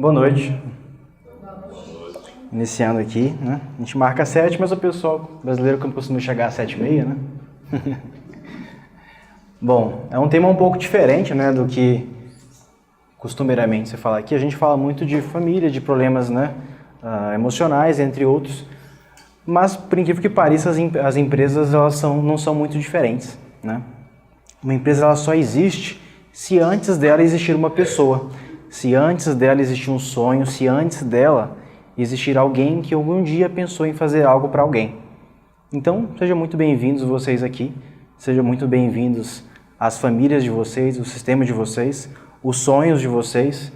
Boa noite. Iniciando aqui, né? A gente marca 7, mas o pessoal brasileiro costuma chegar às 7h30, né? Bom, é um tema um pouco diferente, né, do que costumeiramente se fala aqui. A gente fala muito de família, de problemas, né, emocionais, entre outros. Mas, por incrível que pareça, as empresas elas não são muito diferentes, né? Uma empresa ela só existe se antes dela existir uma pessoa, se antes dela existir um sonho, se antes dela existir alguém que algum dia pensou em fazer algo para alguém. Então, sejam muito bem-vindos vocês aqui, sejam muito bem-vindos as famílias de vocês, o sistema de vocês, os sonhos de vocês,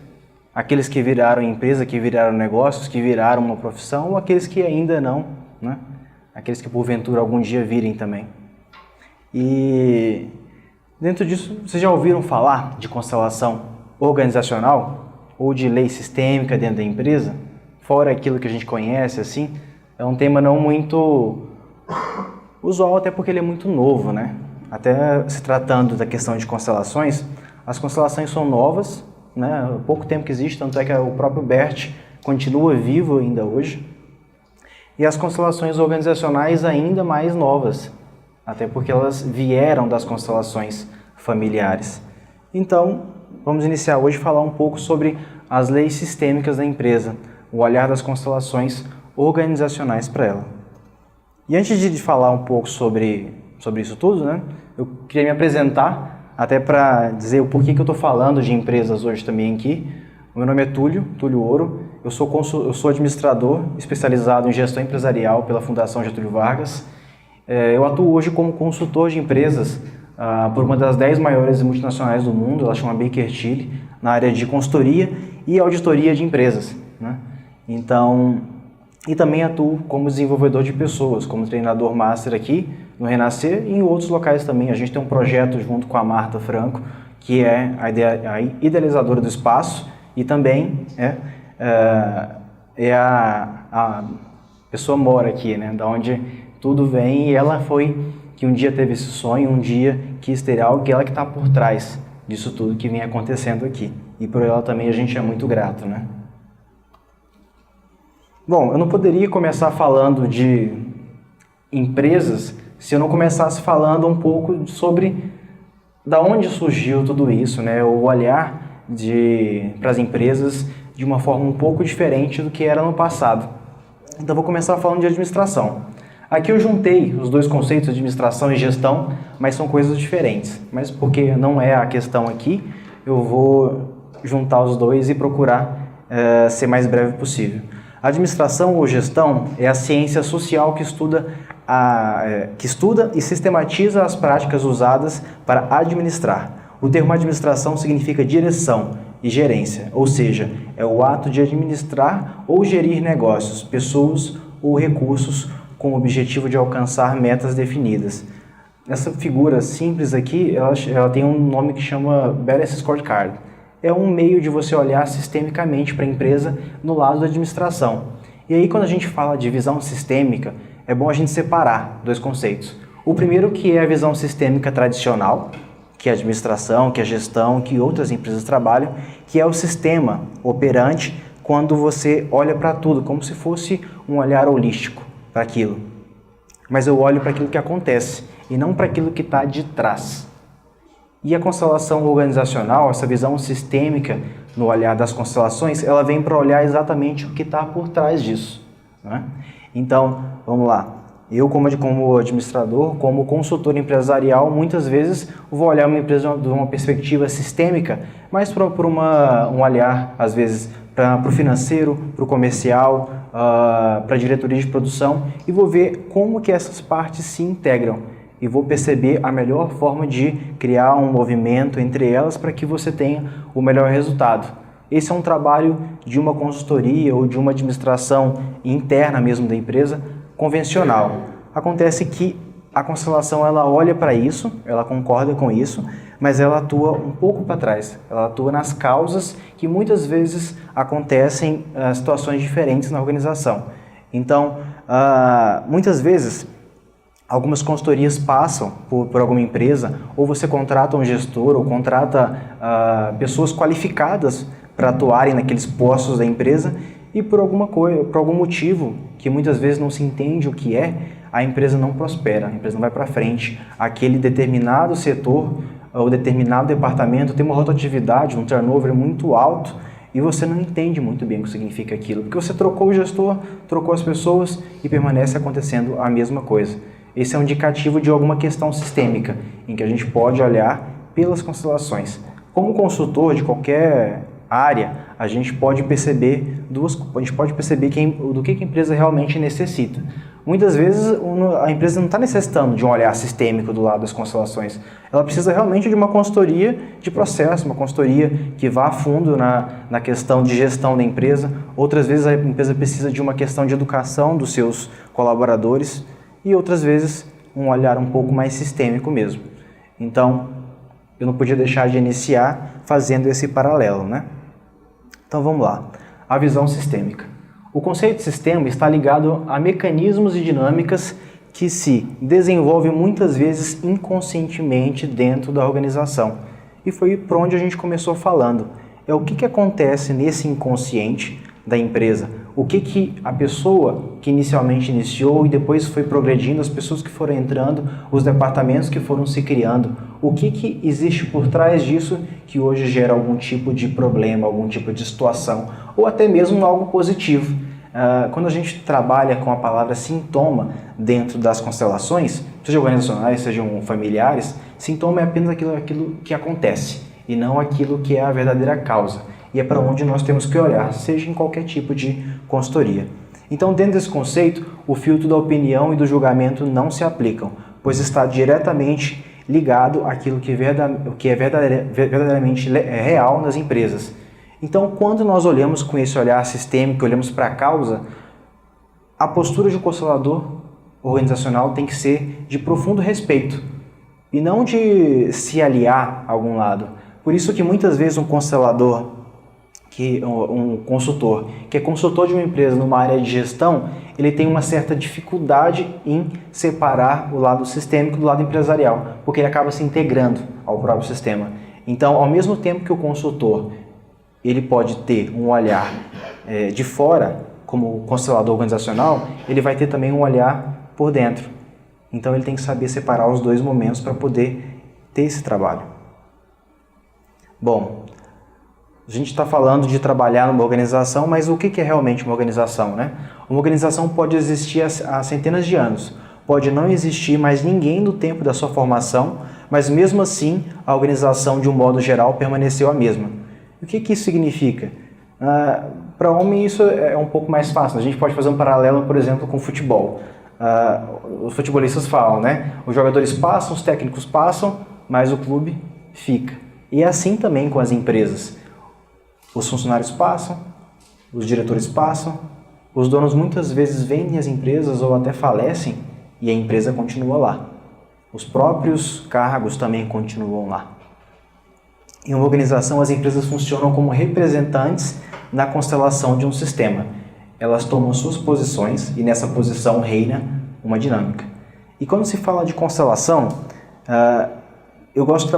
aqueles que viraram empresa, que viraram negócios, que viraram uma profissão, ou aqueles que ainda não, né? Aqueles que porventura algum dia virem também. E dentro disso, vocês já ouviram falar de constelação organizacional ou de lei sistêmica dentro da empresa? Fora aquilo que a gente conhece, assim, é um tema não muito usual, até porque ele é muito novo, né? Até se tratando da questão de constelações, as constelações são novas, né? Há pouco tempo que existe, tanto é que o próprio Bert continua vivo ainda hoje. E as constelações organizacionais ainda mais novas, até porque elas vieram das constelações familiares. Então, vamos iniciar hoje a falar um pouco sobre as leis sistêmicas da empresa, o olhar das constelações organizacionais para ela. E antes de falar um pouco sobre isso tudo, né, eu queria me apresentar, até para dizer o porquê que eu estou falando de empresas hoje também aqui. O meu nome é Túlio Ouro, eu sou administrador especializado em gestão empresarial pela Fundação Getúlio Vargas. Eu atuo hoje como consultor de empresas por uma das 10 maiores multinacionais do mundo, ela chama Baker Tilly, na área de consultoria e auditoria de empresas, né? Então, e também atuo como desenvolvedor de pessoas, como treinador master aqui no Renascer e em outros locais também. A gente tem um projeto junto com a Marta Franco, que é a idealizadora do espaço e também a pessoa mora aqui, né? Da onde tudo vem, e ela foi que um dia teve esse sonho, um dia quis ter algo, e ela que está por trás disso tudo que vem acontecendo aqui. E por ela também a gente é muito grato, né? Bom, eu não poderia começar falando de empresas se eu não começasse falando um pouco sobre da onde surgiu tudo isso, né? O olhar para as empresas de uma forma um pouco diferente do que era no passado. Então vou começar falando de administração. Aqui eu juntei os dois conceitos, administração e gestão, mas são coisas diferentes. Mas porque não é a questão aqui, eu vou juntar os dois e procurar ser mais breve possível. A administração ou gestão é a ciência social que estuda e sistematiza as práticas usadas para administrar. O termo administração significa direção e gerência, ou seja, é o ato de administrar ou gerir negócios, pessoas ou recursos com o objetivo de alcançar metas definidas. Essa figura simples aqui, ela tem um nome que chama Balance Scorecard. É um meio de você olhar sistemicamente para a empresa no lado da administração. E aí, quando a gente fala de visão sistêmica, é bom a gente separar dois conceitos. O primeiro, que é a visão sistêmica tradicional, que é a administração, que é a gestão, que outras empresas trabalham, que é o sistema operante quando você olha para tudo, como se fosse um olhar holístico para aquilo. Mas eu olho para aquilo que acontece e não para aquilo que está de trás. E a constelação organizacional, essa visão sistêmica no olhar das constelações, ela vem para olhar exatamente o que está por trás disso, né? Então, vamos lá. Eu, como administrador, como consultor empresarial, muitas vezes vou olhar uma empresa de uma perspectiva sistêmica, mas por um olhar, às vezes, para o financeiro, para o comercial, para a diretoria de produção, e vou ver como que essas partes se integram. E vou perceber a melhor forma de criar um movimento entre elas para que você tenha o melhor resultado. Esse é um trabalho de uma consultoria ou de uma administração interna mesmo da empresa, convencional. Acontece que a constelação ela olha para isso, ela concorda com isso, mas ela atua um pouco para trás. Ela atua nas causas que muitas vezes acontecem situações diferentes na organização. Então, muitas vezes algumas consultorias passam por alguma empresa, ou você contrata um gestor, ou contrata pessoas qualificadas para atuarem naqueles postos da empresa e por algum motivo que muitas vezes não se entende o que é, a empresa não prospera, a empresa não vai para frente, aquele determinado setor ou determinado departamento tem uma rotatividade, um turnover muito alto e você não entende muito bem o que significa aquilo, porque você trocou o gestor, trocou as pessoas e permanece acontecendo a mesma coisa. Esse é um indicativo de alguma questão sistêmica, em que a gente pode olhar pelas constelações. Como consultor de qualquer área, a gente pode perceber do que a empresa realmente necessita. Muitas vezes a empresa não está necessitando de um olhar sistêmico do lado das constelações. Ela precisa realmente de uma consultoria de processo, uma consultoria que vá a fundo na questão de gestão da empresa. Outras vezes a empresa precisa de uma questão de educação dos seus colaboradores e outras vezes um olhar um pouco mais sistêmico mesmo. Então, eu não podia deixar de iniciar fazendo esse paralelo, né? Então vamos lá. A visão sistêmica. O conceito de sistema está ligado a mecanismos e dinâmicas que se desenvolvem muitas vezes inconscientemente dentro da organização. E foi por onde a gente começou falando. É o que acontece nesse inconsciente da empresa. O que a pessoa que inicialmente iniciou e depois foi progredindo, as pessoas que foram entrando, os departamentos que foram se criando, o que existe por trás disso que hoje gera algum tipo de problema, algum tipo de situação, ou até mesmo algo positivo. Quando a gente trabalha com a palavra sintoma dentro das constelações, seja organizacionais, sejam familiares, sintoma é apenas aquilo que acontece e não aquilo que é a verdadeira causa. E é para onde nós temos que olhar, seja em qualquer tipo de consultoria. Então, dentro desse conceito, o filtro da opinião e do julgamento não se aplicam, pois está diretamente ligado àquilo que é verdadeiramente real nas empresas. Então, quando nós olhamos com esse olhar sistêmico, olhamos para a causa, a postura de um constelador organizacional tem que ser de profundo respeito e não de se aliar a algum lado. Por isso que muitas vezes um consultor que é consultor de uma empresa numa área de gestão, ele tem uma certa dificuldade em separar o lado sistêmico do lado empresarial, porque ele acaba se integrando ao próprio sistema. Então, ao mesmo tempo que o consultor ele pode ter um olhar de fora, como constelador organizacional, ele vai ter também um olhar por dentro. Então, ele tem que saber separar os dois momentos para poder ter esse trabalho. Bom, a gente está falando de trabalhar numa organização, mas o que é realmente uma organização, né? Uma organização pode existir há centenas de anos, pode não existir mais ninguém no tempo da sua formação, mas mesmo assim a organização de um modo geral permaneceu a mesma. O que isso significa? Para homem isso é um pouco mais fácil, a gente pode fazer um paralelo, por exemplo, com o futebol. Os futebolistas falam, né? Os jogadores passam, os técnicos passam, mas o clube fica. E é assim também com as empresas. Os funcionários passam, os diretores passam, os donos muitas vezes vendem as empresas ou até falecem e a empresa continua lá. Os próprios cargos também continuam lá. Em uma organização, as empresas funcionam como representantes na constelação de um sistema. Elas tomam suas posições e nessa posição reina uma dinâmica. E quando se fala de constelação, eu gosto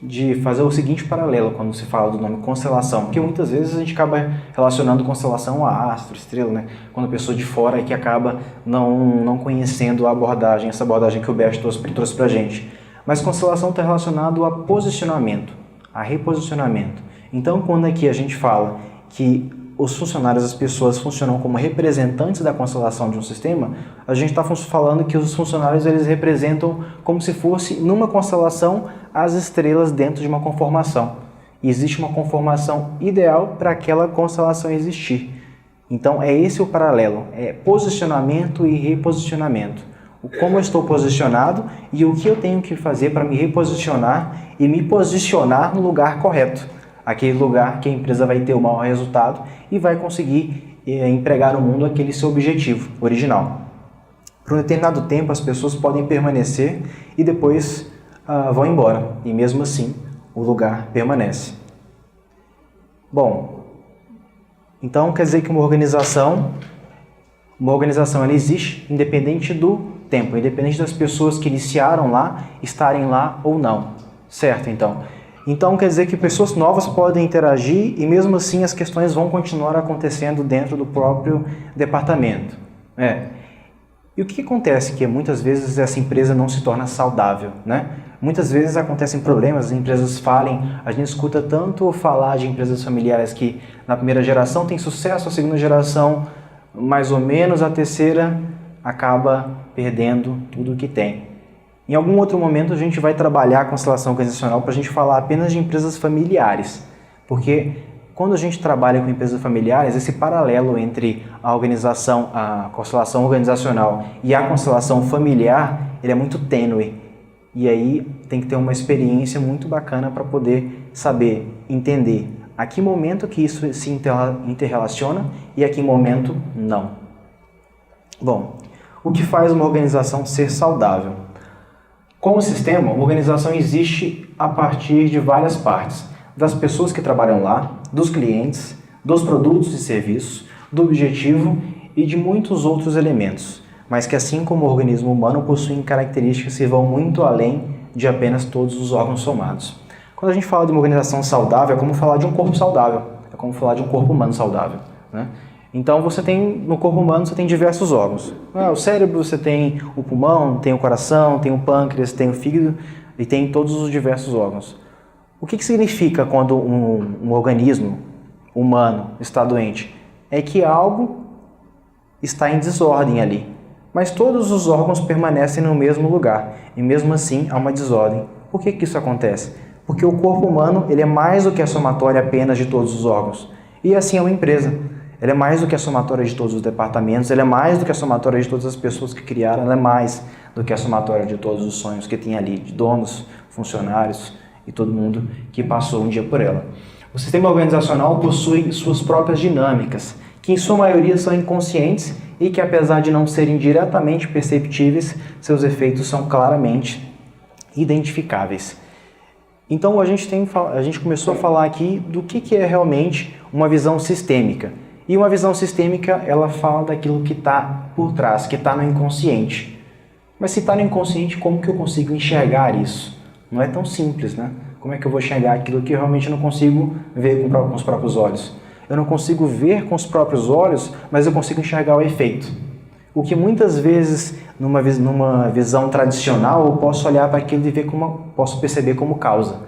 de fazer o seguinte paralelo quando se fala do nome constelação, porque muitas vezes a gente acaba relacionando constelação a astro, estrela, né? Quando a pessoa de fora é que acaba não conhecendo essa abordagem que o Bert trouxe para a gente. Mas constelação está relacionado a posicionamento, a reposicionamento. Então, quando aqui a gente fala que os funcionários, as pessoas funcionam como representantes da constelação de um sistema, a gente está falando que os funcionários eles representam como se fosse numa constelação as estrelas dentro de uma conformação. E existe uma conformação ideal para aquela constelação existir. Então é esse o paralelo, é posicionamento e reposicionamento. Como eu estou posicionado e o que eu tenho que fazer para me reposicionar e me posicionar no lugar correto. Aquele lugar que a empresa vai ter o maior resultado e vai conseguir empregar no mundo aquele seu objetivo original. Por um determinado tempo as pessoas podem permanecer e depois vão embora. E mesmo assim o lugar permanece. Bom, então quer dizer que uma organização ela existe independente do tempo, independente das pessoas que iniciaram lá, estarem lá ou não. Certo, então? Então quer dizer que pessoas novas podem interagir e mesmo assim as questões vão continuar acontecendo dentro do próprio departamento. E o que acontece que muitas vezes essa empresa não se torna saudável, né? Muitas vezes acontecem problemas, as empresas falem, a gente escuta tanto falar de empresas familiares que na primeira geração tem sucesso, a segunda geração mais ou menos, a terceira acaba perdendo tudo o que tem. Em algum outro momento a gente vai trabalhar a constelação organizacional para a gente falar apenas de empresas familiares, porque quando a gente trabalha com empresas familiares, esse paralelo entre a organização, a constelação organizacional e a constelação familiar, ele é muito tênue. E aí tem que ter uma experiência muito bacana para poder saber, entender a que momento que isso se interrelaciona e a que momento não. Bom, o que faz uma organização ser saudável? Como sistema, uma organização existe a partir de várias partes, das pessoas que trabalham lá, dos clientes, dos produtos e serviços, do objetivo e de muitos outros elementos, mas que assim como o organismo humano possuem características que vão muito além de apenas todos os órgãos somados. Quando a gente fala de uma organização saudável, é como falar de um corpo saudável, é como falar de um corpo humano saudável, né? Então você tem, no corpo humano você tem diversos órgãos. O cérebro, você tem o pulmão, tem o coração, tem o pâncreas, tem o fígado e tem todos os diversos órgãos. O que significa quando um organismo humano está doente? É que algo está em desordem ali, mas todos os órgãos permanecem no mesmo lugar e mesmo assim há uma desordem. Por que isso acontece? Porque o corpo humano ele é mais do que a somatória apenas de todos os órgãos. E assim é uma empresa. Ela é mais do que a somatória de todos os departamentos, ela é mais do que a somatória de todas as pessoas que criaram, ela é mais do que a somatória de todos os sonhos que tem ali, de donos, funcionários e todo mundo que passou um dia por ela. O sistema organizacional possui suas próprias dinâmicas, que em sua maioria são inconscientes e que apesar de não serem diretamente perceptíveis, seus efeitos são claramente identificáveis. Então a gente começou a falar aqui do que é realmente uma visão sistêmica. E uma visão sistêmica, ela fala daquilo que está por trás, que está no inconsciente. Mas se está no inconsciente, como que eu consigo enxergar isso? Não é tão simples, né? Como é que eu vou enxergar aquilo que eu realmente não consigo ver com os próprios olhos? Eu não consigo ver com os próprios olhos, mas eu consigo enxergar o efeito. O que muitas vezes, numa visão tradicional, eu posso olhar para aquilo e posso perceber como causa.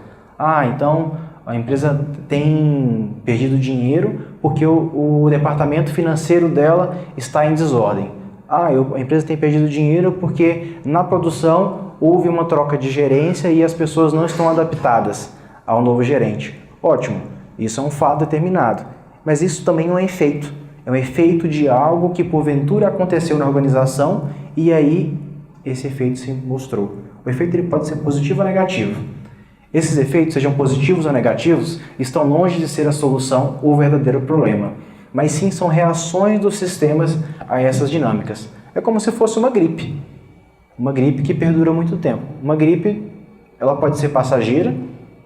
Então a empresa tem perdido dinheiro porque o departamento financeiro dela está em desordem. A empresa tem perdido dinheiro porque na produção houve uma troca de gerência e as pessoas não estão adaptadas ao novo gerente. Ótimo, isso é um fato determinado. Mas isso também não é efeito. É um efeito de algo que porventura aconteceu na organização e aí esse efeito se mostrou. O efeito ele pode ser positivo ou negativo. Esses efeitos, sejam positivos ou negativos, estão longe de ser a solução ou o verdadeiro problema, mas sim são reações dos sistemas a essas dinâmicas. É como se fosse uma gripe que perdura muito tempo. Uma gripe, ela pode ser passageira,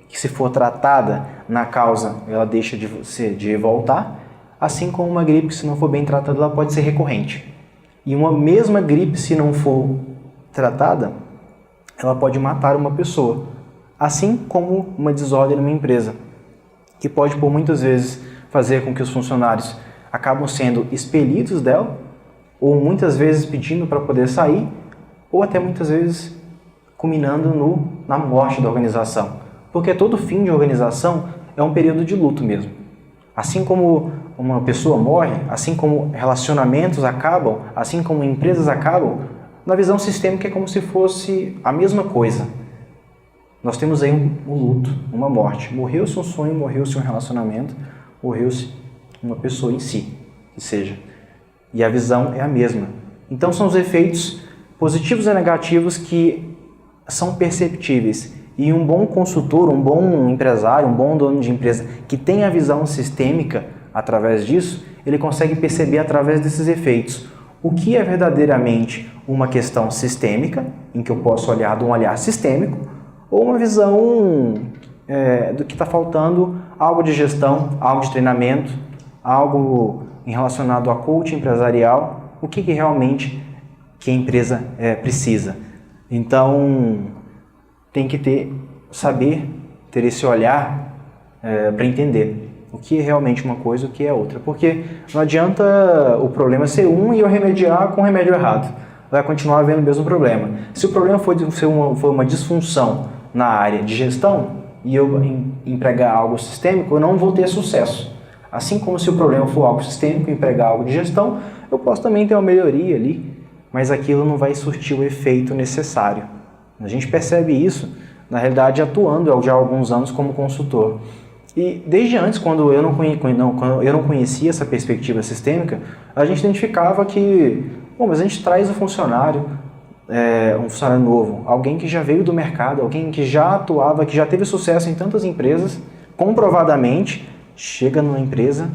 que se for tratada na causa, ela deixa de voltar, assim como uma gripe, se não for bem tratada, ela pode ser recorrente. E uma mesma gripe, se não for tratada, ela pode matar uma pessoa. Assim como uma desordem numa empresa, que pode por muitas vezes fazer com que os funcionários acabam sendo expelidos dela, ou muitas vezes pedindo para poder sair, ou até muitas vezes culminando na morte da organização. Porque todo fim de organização é um período de luto mesmo. Assim como uma pessoa morre, assim como relacionamentos acabam, assim como empresas acabam, na visão sistêmica é como se fosse a mesma coisa. Nós temos aí um luto, uma morte. Morreu-se um sonho, morreu-se um relacionamento, morreu-se uma pessoa em si, que seja. E a visão é a mesma. Então são os efeitos positivos e negativos que são perceptíveis. E um bom consultor, um bom empresário, um bom dono de empresa que tem a visão sistêmica através disso, ele consegue perceber através desses efeitos o que é verdadeiramente uma questão sistêmica, em que eu posso olhar de um olhar sistêmico, ou uma visão do que está faltando, algo de gestão, algo de treinamento, algo relacionado a coaching empresarial, o que realmente que a empresa precisa. Então, tem que saber ter esse olhar para entender o que é realmente uma coisa e o que é outra. Porque não adianta o problema ser um e eu remediar com o remédio errado. Vai continuar havendo o mesmo problema. Se o problema for uma disfunção na área de gestão e eu empregar algo sistêmico, eu não vou ter sucesso. Assim como se o problema for algo sistêmico e empregar algo de gestão, eu posso também ter uma melhoria ali, mas aquilo não vai surtir o efeito necessário. A gente percebe isso, na realidade, atuando já há alguns anos como consultor. E desde antes, quando eu não conhecia essa perspectiva sistêmica, a gente identificava que, mas a gente traz um funcionário novo, alguém que já veio do mercado, alguém que já atuava, que já teve sucesso em tantas empresas, comprovadamente, chega numa empresa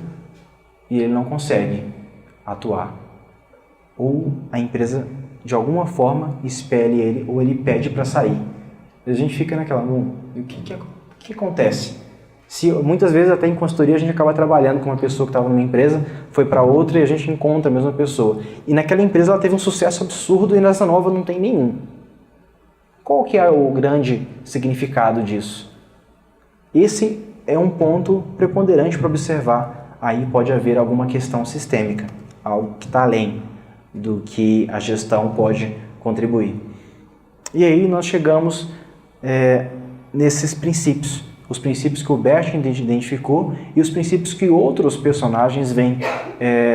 e ele não consegue atuar. Ou a empresa, de alguma forma, expele ele ou ele pede para sair. E a gente fica naquela, o que acontece? Muitas vezes até em consultoria a gente acaba trabalhando com uma pessoa que estava numa empresa, foi para outra e a gente encontra a mesma pessoa. E naquela empresa ela teve um sucesso absurdo e nessa nova não tem nenhum. Qual que é o grande significado disso? Esse é um ponto preponderante para observar. Aí pode haver alguma questão sistêmica, algo que está além do que a gestão pode contribuir. E aí nós chegamos nesses princípios. Os princípios que o Bert identificou e os princípios que outros personagens vêm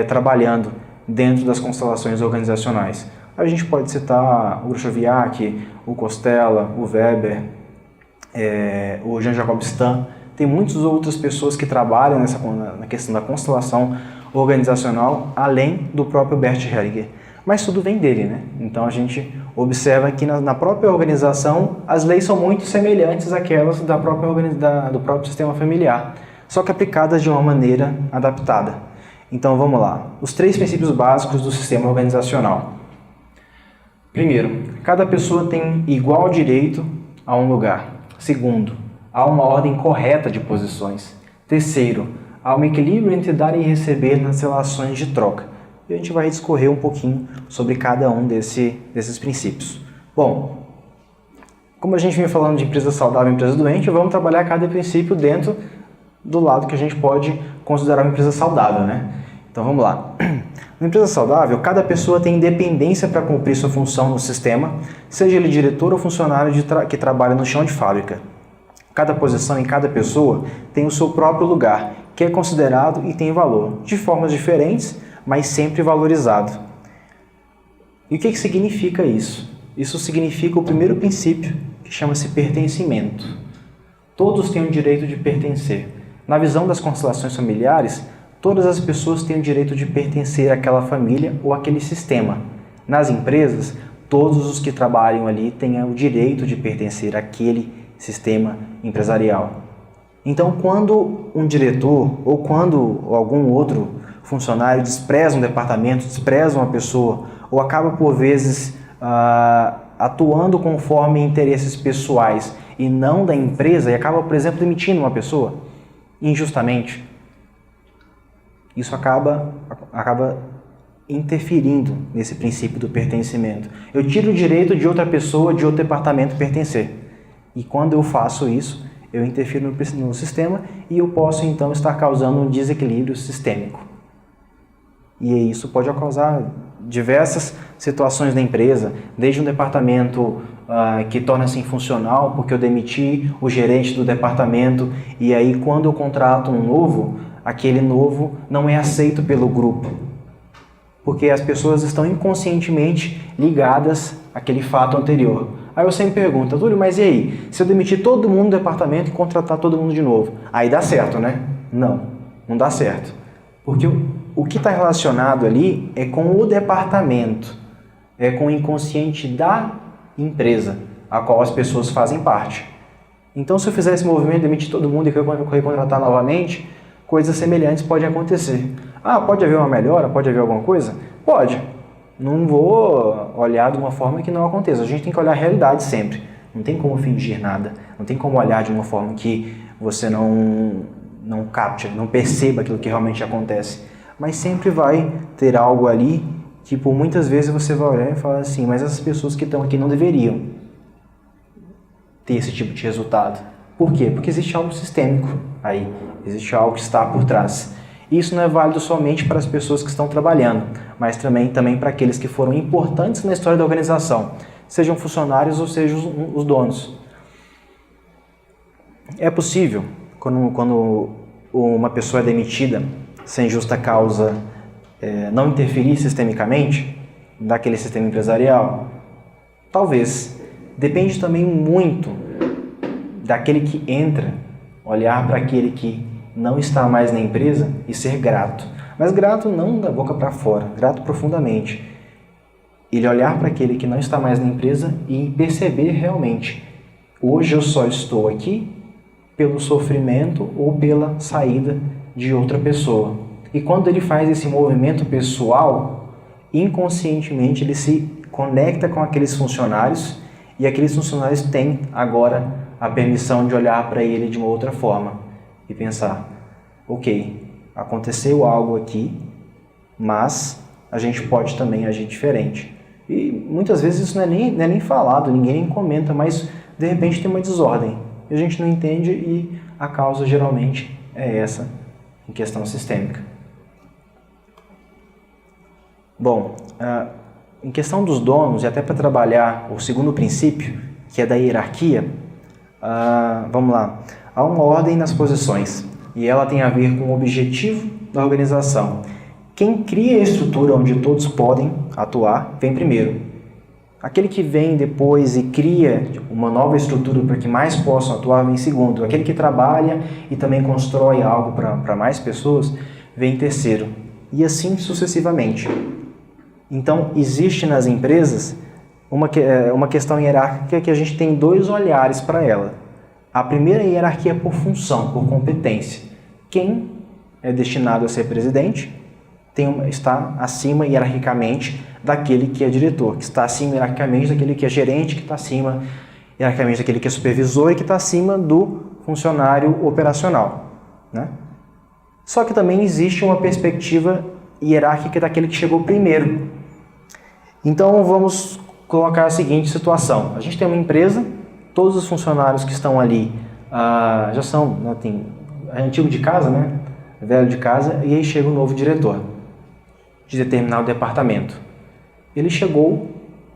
trabalhando dentro das constelações organizacionais. A gente pode citar o Gruchowiak, o Costella, o Weber, o Jean-Jacques Stan. Tem muitas outras pessoas que trabalham na questão da constelação organizacional, além do próprio Bert Hellinger. Mas tudo vem dele, né? Então a gente observa que na própria organização as leis são muito semelhantes àquelas do próprio sistema familiar, só que aplicadas de uma maneira adaptada. Então vamos lá. Os 3 princípios básicos do sistema organizacional. Primeiro, cada pessoa tem igual direito a um lugar. Segundo, há uma ordem correta de posições. Terceiro, há um equilíbrio entre dar e receber nas relações de troca. E a gente vai discorrer um pouquinho sobre cada um desses princípios. Bom, como a gente vem falando de empresa saudável e empresa doente, vamos trabalhar cada princípio dentro do lado que a gente pode considerar uma empresa saudável, né? Então vamos lá. Na empresa saudável, cada pessoa tem independência para cumprir sua função no sistema, seja ele diretor ou funcionário que trabalha no chão de fábrica. Cada posição em cada pessoa tem o seu próprio lugar, que é considerado e tem valor, de formas diferentes, mas sempre valorizado. E o que significa isso? Isso significa o primeiro princípio, que chama-se pertencimento. Todos têm o direito de pertencer. Na visão das constelações familiares, todas as pessoas têm o direito de pertencer àquela família ou àquele sistema. Nas empresas, todos os que trabalham ali têm o direito de pertencer àquele sistema empresarial. Então, quando um diretor ou quando algum outro funcionário despreza um departamento, despreza uma pessoa ou acaba por vezes atuando conforme interesses pessoais e não da empresa e acaba, por exemplo, demitindo uma pessoa injustamente, isso acaba interferindo nesse princípio do pertencimento. Eu tiro o direito de outra pessoa, de outro departamento pertencer. E quando eu faço isso, eu interfiro no sistema e eu posso então estar causando um desequilíbrio sistêmico. E isso pode causar diversas situações na empresa, desde um departamento que torna-se infuncional porque eu demiti o gerente do departamento e aí quando eu contrato um novo, aquele novo não é aceito pelo grupo, porque as pessoas estão inconscientemente ligadas àquele fato anterior. Aí eu sempre pergunto, Túlio, mas e aí? Se eu demitir todo mundo do departamento e contratar todo mundo de novo, aí dá certo, né? Não dá certo. Porque o que está relacionado ali é com o departamento, é com o inconsciente da empresa, a qual as pessoas fazem parte. Então, se eu fizer esse movimento, demitir todo mundo e recontratar novamente, coisas semelhantes podem acontecer. Pode haver uma melhora? Pode haver alguma coisa? Pode. Não vou olhar de uma forma que não aconteça. A gente tem que olhar a realidade sempre. Não tem como fingir nada. Não tem como olhar de uma forma que você não capte, não perceba aquilo que realmente acontece. Mas sempre vai ter algo ali que por muitas vezes você vai olhar e falar assim, mas essas pessoas que estão aqui não deveriam ter esse tipo de resultado. Por quê? Porque existe algo sistêmico aí, existe algo que está por trás. Isso não é válido somente para as pessoas que estão trabalhando, mas também para aqueles que foram importantes na história da organização, sejam funcionários ou sejam os donos. É possível, quando uma pessoa é demitida sem justa causa, não interferir sistemicamente naquele sistema empresarial? Talvez. Depende também muito daquele que entra, olhar para aquele que não está mais na empresa e ser grato. Mas grato não da boca para fora, grato profundamente. Ele olhar para aquele que não está mais na empresa e perceber realmente, hoje eu só estou aqui pelo sofrimento ou pela saída de outra pessoa. E quando ele faz esse movimento pessoal, inconscientemente ele se conecta com aqueles funcionários e aqueles funcionários têm agora a permissão de olhar para ele de uma outra forma e pensar, ok, aconteceu algo aqui, mas a gente pode também agir diferente. E muitas vezes isso não é nem falado, ninguém nem comenta, mas de repente tem uma desordem. E a gente não entende e a causa geralmente é essa, em questão sistêmica. Bom, em questão dos donos, e até para trabalhar o segundo princípio, que é da hierarquia, vamos lá, há uma ordem nas posições, e ela tem a ver com o objetivo da organização. Quem cria a estrutura onde todos podem atuar, vem primeiro. Aquele que vem depois e cria uma nova estrutura para que mais possam atuar, vem segundo. Aquele que trabalha e também constrói algo para mais pessoas, vem terceiro. E assim sucessivamente. Então, existe nas empresas uma questão hierárquica que a gente tem dois olhares para ela. A primeira hierarquia é por função, por competência. Quem é destinado a ser presidente está acima hierarquicamente daquele que é diretor, que está acima hierarquicamente daquele que é gerente, que está acima hierarquicamente daquele que é supervisor e que está acima do funcionário operacional, né? Só que também existe uma perspectiva hierárquica daquele que chegou primeiro. Então vamos colocar a seguinte situação. A gente tem uma empresa, todos os funcionários que estão ali já são, é antigo de casa, né? Velho de casa, e aí chega um novo diretor de determinado departamento. Ele chegou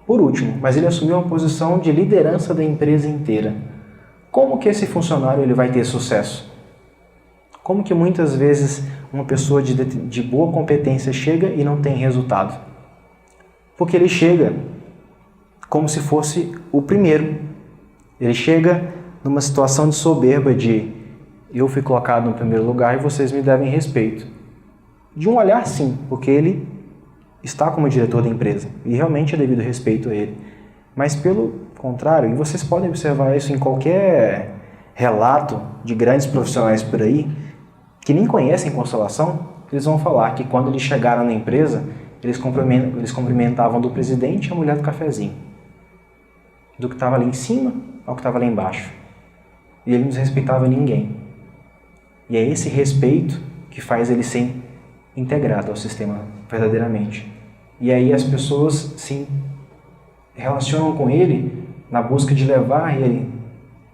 por último, mas ele assumiu uma posição de liderança da empresa inteira. Como que esse funcionário ele vai ter sucesso? Como que muitas vezes uma pessoa de boa competência chega e não tem resultado? Porque ele chega como se fosse o primeiro. Ele chega numa situação de soberba de eu fui colocado no primeiro lugar e vocês me devem respeito. De um olhar sim, porque ele está como diretor da empresa e realmente é devido respeito a ele. Mas pelo contrário, e vocês podem observar isso em qualquer relato de grandes profissionais por aí, que nem conhecem constelação, eles vão falar que quando eles chegaram na empresa, eles cumprimentavam do presidente a mulher do cafezinho. Do que estava ali em cima ao que estava lá embaixo. E ele não desrespeitava ninguém. E é esse respeito que faz ele ser integrado ao sistema verdadeiramente. E aí as pessoas se relacionam com ele na busca de levar ele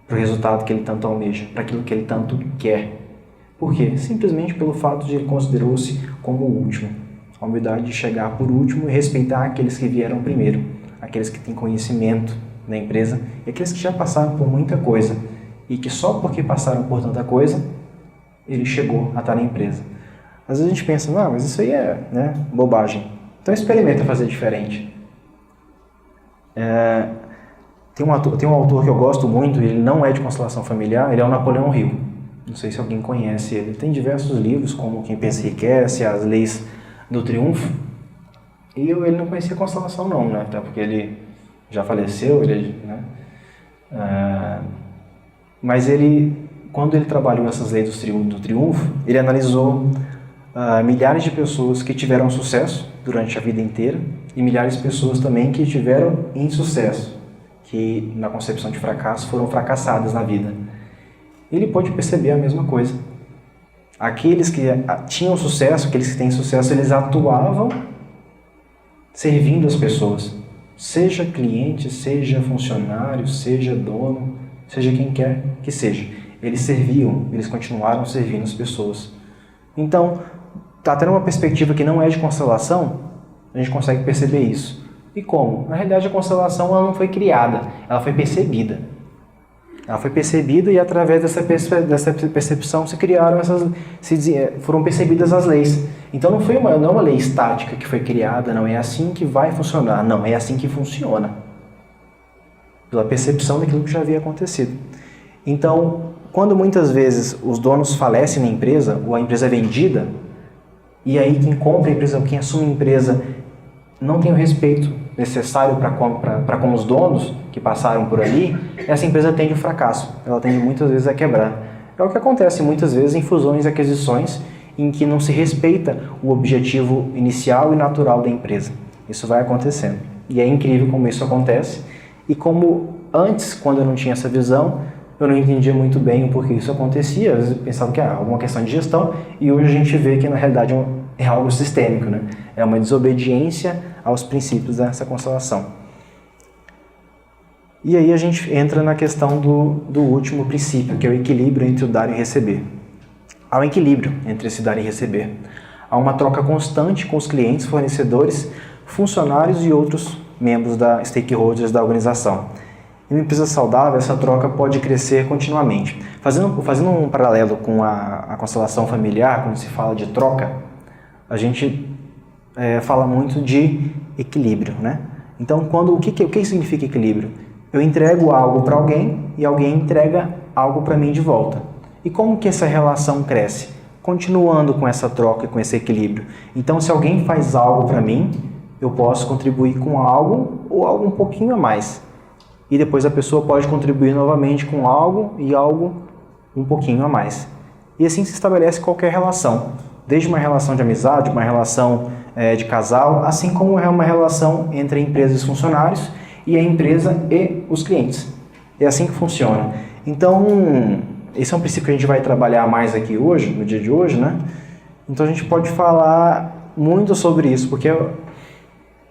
para o resultado que ele tanto almeja, para aquilo que ele tanto quer. Por quê? Simplesmente pelo fato de ele considerou-se como o último. A humildade de chegar por último e respeitar aqueles que vieram primeiro, aqueles que têm conhecimento na empresa e aqueles que já passaram por muita coisa e que só porque passaram por tanta coisa, ele chegou a estar na empresa. Às vezes a gente pensa, não, mas isso aí é bobagem. Então experimenta fazer diferente. Tem um autor que eu gosto muito, ele não é de constelação familiar, ele é o Napoleão Hill. Não sei se alguém conhece ele. Tem diversos livros, como Quem Pensa Enriquece, As Leis do Triunfo. E ele não conhecia constelação não, né? Até porque ele já faleceu, mas quando ele trabalhou essas leis do triunfo, ele analisou milhares de pessoas que tiveram sucesso durante a vida inteira e milhares de pessoas também que tiveram insucesso, que na concepção de fracasso foram fracassadas na vida. Ele pode perceber a mesma coisa. Aqueles que tinham sucesso, aqueles que têm sucesso, eles atuavam servindo as pessoas. Seja cliente, seja funcionário, seja dono, seja quem quer que seja. Eles serviam, eles continuaram servindo as pessoas. Então, tá tendo uma perspectiva que não é de constelação, a gente consegue perceber isso. E como? Na realidade, a constelação ela não foi criada, ela foi percebida. Ela foi percebida e através dessa percepção foram percebidas as leis. Então não é uma lei estática que foi criada, não é assim que vai funcionar, não, é assim que funciona. Pela percepção daquilo que já havia acontecido. Então, quando muitas vezes os donos falecem na empresa, ou a empresa é vendida, e aí quem compra a empresa, quem assume a empresa, não tem o respeito necessário para com os donos que passaram por ali, essa empresa tende ao fracasso, ela tende muitas vezes a quebrar. É o que acontece muitas vezes em fusões e aquisições em que não se respeita o objetivo inicial e natural da empresa. Isso vai acontecendo. E é incrível como isso acontece e como antes, quando eu não tinha essa visão, eu não entendia muito bem o porquê isso acontecia. Às vezes eu pensava que era alguma questão de gestão e hoje a gente vê que na realidade é algo sistêmico, né? É uma desobediência aos princípios dessa constelação. E aí a gente entra na questão do último princípio, que é o equilíbrio entre o dar e receber. Há um equilíbrio entre esse dar e receber. Há uma troca constante com os clientes, fornecedores, funcionários e outros membros stakeholders da organização. Em uma empresa saudável, essa troca pode crescer continuamente. Fazendo um paralelo com a constelação familiar, quando se fala de troca, a gente fala muito de equilíbrio, né? Então, o que significa equilíbrio? Eu entrego algo para alguém e alguém entrega algo para mim de volta. E como que essa relação cresce? Continuando com essa troca e com esse equilíbrio. Então, se alguém faz algo para mim, eu posso contribuir com algo ou algo um pouquinho a mais. E depois a pessoa pode contribuir novamente com algo e algo um pouquinho a mais. E assim se estabelece qualquer relação. Desde uma relação de amizade, uma relação de casal, assim como é uma relação entre empresas e funcionários e a empresa e os clientes. É assim que funciona. Então, esse é um princípio que a gente vai trabalhar mais aqui hoje, no dia de hoje, né? Então a gente pode falar muito sobre isso, porque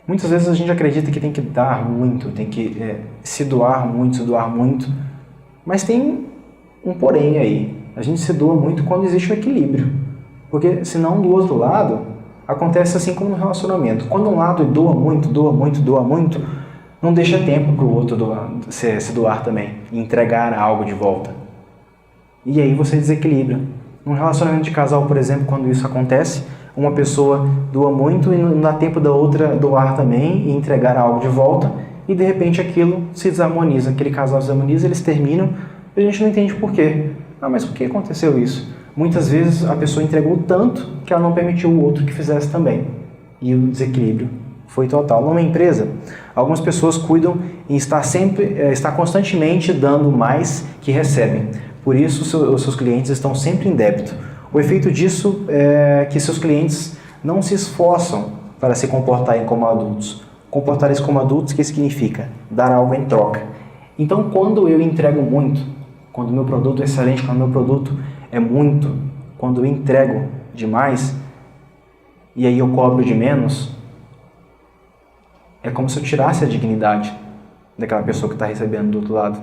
muitas vezes a gente acredita que tem que dar muito, tem que se doar muito, mas tem um porém aí. A gente se doa muito quando existe o equilíbrio, porque senão do outro lado acontece assim como no relacionamento. Quando um lado doa muito, não deixa tempo para o outro se doar também, e entregar algo de volta. E aí você desequilibra. Num relacionamento de casal, por exemplo, quando isso acontece, uma pessoa doa muito e não dá tempo da outra doar também e entregar algo de volta, e de repente aquilo se desarmoniza, aquele casal se desarmoniza, eles terminam e a gente não entende por quê. Mas por que aconteceu isso? Muitas vezes a pessoa entregou tanto que ela não permitiu o outro que fizesse também. E o desequilíbrio foi total. Numa empresa, algumas pessoas cuidam em estar constantemente dando mais que recebem. Por isso, os seus clientes estão sempre em débito. O efeito disso é que seus clientes não se esforçam para se comportarem como adultos. Comportarem-se como adultos, o que significa? Dar algo em troca. Então, quando eu entrego muito, quando o meu produto é excelente, quando o meu produto é muito, quando eu entrego demais, e aí eu cobro de menos, é como se eu tirasse a dignidade daquela pessoa que está recebendo do outro lado.